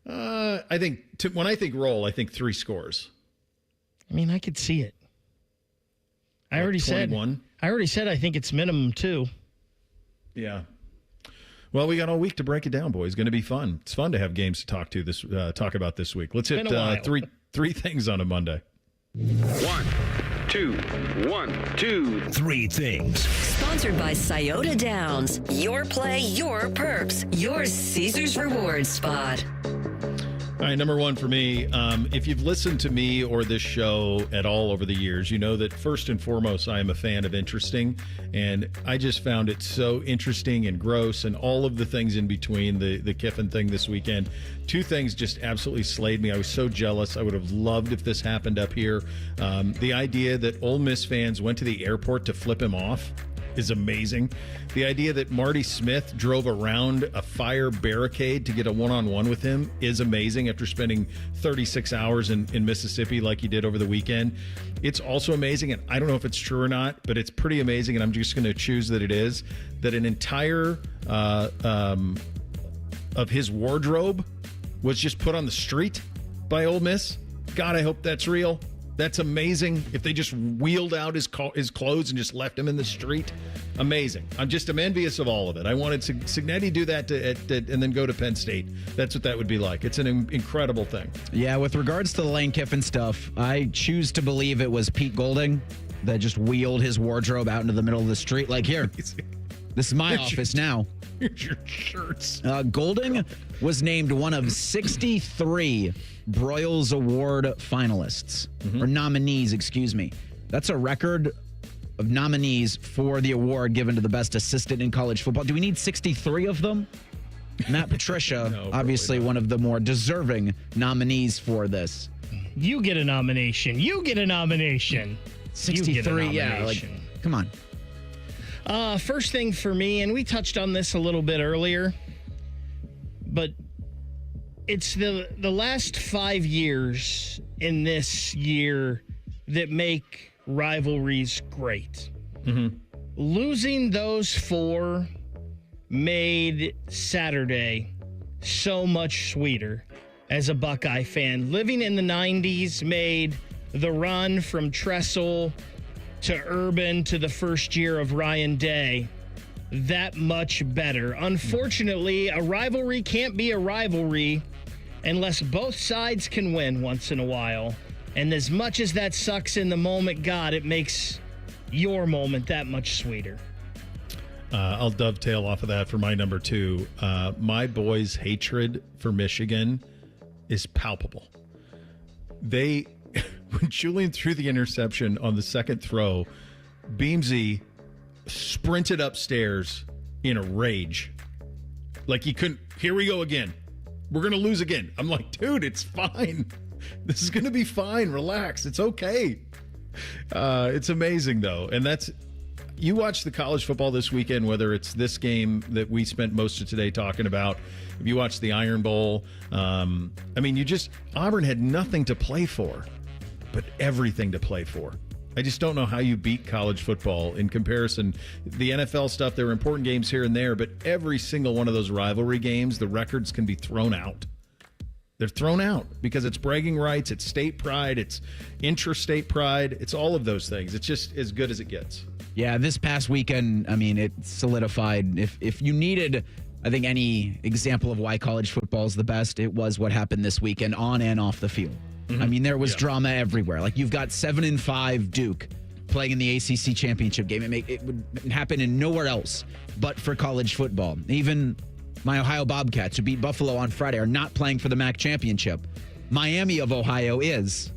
I think when I think roll, I think 3 scores. I mean, I could see it. I already 21? said I think it's minimum 2. Yeah. Well, we got all week to break it down, boys. It's going to be fun. It's fun to have games to talk about this week. Let's hit three things on a Monday. 1, 2, 1, 2, 3 things. Sponsored by Scioto Downs. Your play, your perks. Your Caesars Rewards spot. All right, number 1 for me. If you've listened to me or this show at all over the years, you know that first and foremost, I am a fan of interesting. And I just found it so interesting and gross and all of the things in between, the Kiffin thing this weekend. 2 things just absolutely slayed me. I was so jealous. I would have loved if this happened up here. The idea that Ole Miss fans went to the airport to flip him off is amazing. The idea that Marty Smith drove around a fire barricade to get a one-on-one with him is amazing after spending 36 hours in Mississippi like he did over the weekend. It's also amazing, and I don't know if it's true or not, but it's pretty amazing, and I'm just going to choose that it is, that an entire of his wardrobe was just put on the street by Ole Miss. God, I hope that's real. That's amazing. If they just wheeled out his clothes and just left him in the street, amazing. I'm envious of all of it. I wanted Cignetti do that and then go to Penn State. That's what that would be like. It's an incredible thing. Yeah, with regards to the Lane Kiffin stuff, I choose to believe it was Pete Golding that just wheeled his wardrobe out into the middle of the street. Like, here, this is my office now. Here's your shirts. Golding was named one of 63 Broyles Award finalists, or nominees, excuse me. That's a record of nominees for the award given to the best assistant in college football. Do we need 63 of them? Matt Patricia, No, obviously one of the more deserving nominees for this. You get a nomination. 63, yeah. Come on. First thing for me, and we touched on this a little bit earlier, but it's the last 5 years in this year that make rivalries great. Mm-hmm. Losing those 4 made Saturday so much sweeter as a Buckeye fan. Living in the 90s made the run from Tressel to Urban to the first year of Ryan Day that much better. Unfortunately, a rivalry can't be a rivalry unless both sides can win once in a while. And as much as that sucks in the moment, God, it makes your moment that much sweeter. I'll dovetail off of that for my number 2. My boys' hatred for Michigan is palpable. When Julian threw the interception on the second throw, Beamsy sprinted upstairs in a rage. Like he couldn't. Here we go again. We're going to lose again. I'm like, dude, it's fine. This is going to be fine. Relax. It's okay. It's amazing, though. And you watch the college football this weekend, whether it's this game that we spent most of today talking about, if you watch the Iron Bowl, Auburn had nothing to play for, but everything to play for. I just don't know how you beat college football in comparison. The NFL stuff, there are important games here and there, but every single one of those rivalry games, the records can be thrown out. They're thrown out because it's bragging rights, it's state pride, it's intrastate pride, it's all of those things. It's just as good as it gets. Yeah, this past weekend, I mean, it solidified. If you needed, I think, any example of why college football is the best, it was what happened this weekend on and off the field. Mm-hmm. I mean, there was drama everywhere. Like, you've got 7-5 Duke playing in the ACC championship game. It would happen in nowhere else but for college football. Even my Ohio Bobcats, who beat Buffalo on Friday, are not playing for the MAC championship. Miami of Ohio is,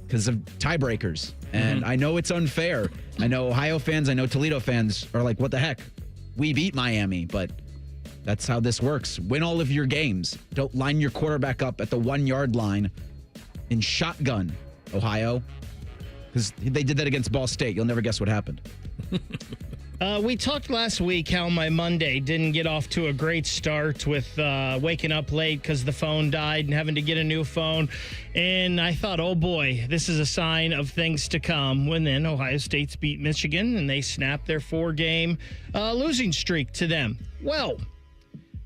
because of tiebreakers. And I know it's unfair. I know Ohio fans, I know Toledo fans are like, what the heck? We beat Miami, but that's how this works. Win all of your games. Don't line your quarterback up at the 1-yard line in shotgun, Ohio. Because they did that against Ball State. You'll never guess what happened. We talked last week how my Monday didn't get off to a great start with waking up late because the phone died and having to get a new phone. And I thought, oh boy, this is a sign of things to come. When then Ohio State's beat Michigan and they snapped their 4-game losing streak to them. Well,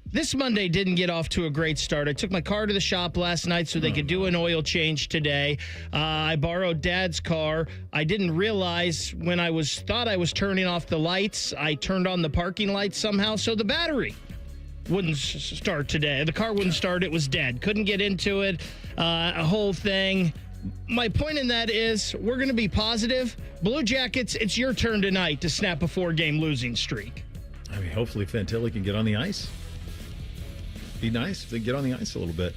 this Monday didn't get off to a great start. I took my car to the shop last night so they could do an oil change today. I borrowed Dad's car. I didn't realize when I thought I was turning off the lights, I turned on the parking lights somehow, so the battery wouldn't start today. The car wouldn't start. It was dead. Couldn't get into it. A whole thing. My point in that is we're going to be positive. Blue Jackets, it's your turn tonight to snap a 4-game losing streak. I mean, hopefully Fantilli can get on the ice. Be nice if they get on the ice a little bit.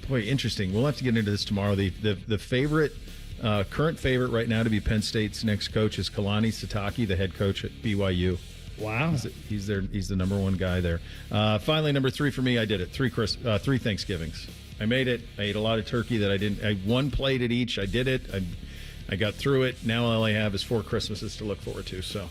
Boy, interesting. We'll have to get into this tomorrow. The favorite, current favorite right now to be Penn State's next coach is Kalani Sitake, the head coach at BYU. Wow, he's the number one guy there. Finally, number 3 for me. I did it. 3 Thanksgivings. I made it. I ate a lot of turkey that I didn't. I one plate at each. I did it. I got through it. Now all I have is 4 Christmases to look forward to. So.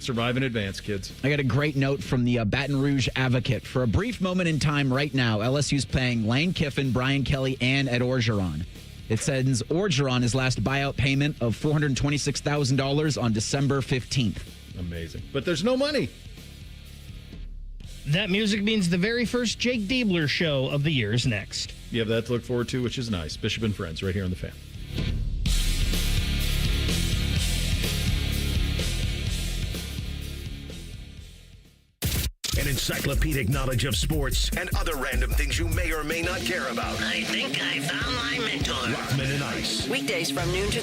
Survive in advance, kids. I got a great note from the Baton Rouge Advocate. For a brief moment in time right now, LSU's paying Lane Kiffin, Brian Kelly, and Ed Orgeron. It sends Orgeron his last buyout payment of $426,000 on December 15th. Amazing. But there's no money. That music means the very first Jake Diebler show of the year is next. You have that to look forward to, which is nice. Bishop and Friends right here on The Fan. An encyclopedic knowledge of sports and other random things you may or may not care about. I think I found my mentor. Rockman and Ice. Weekdays from noon to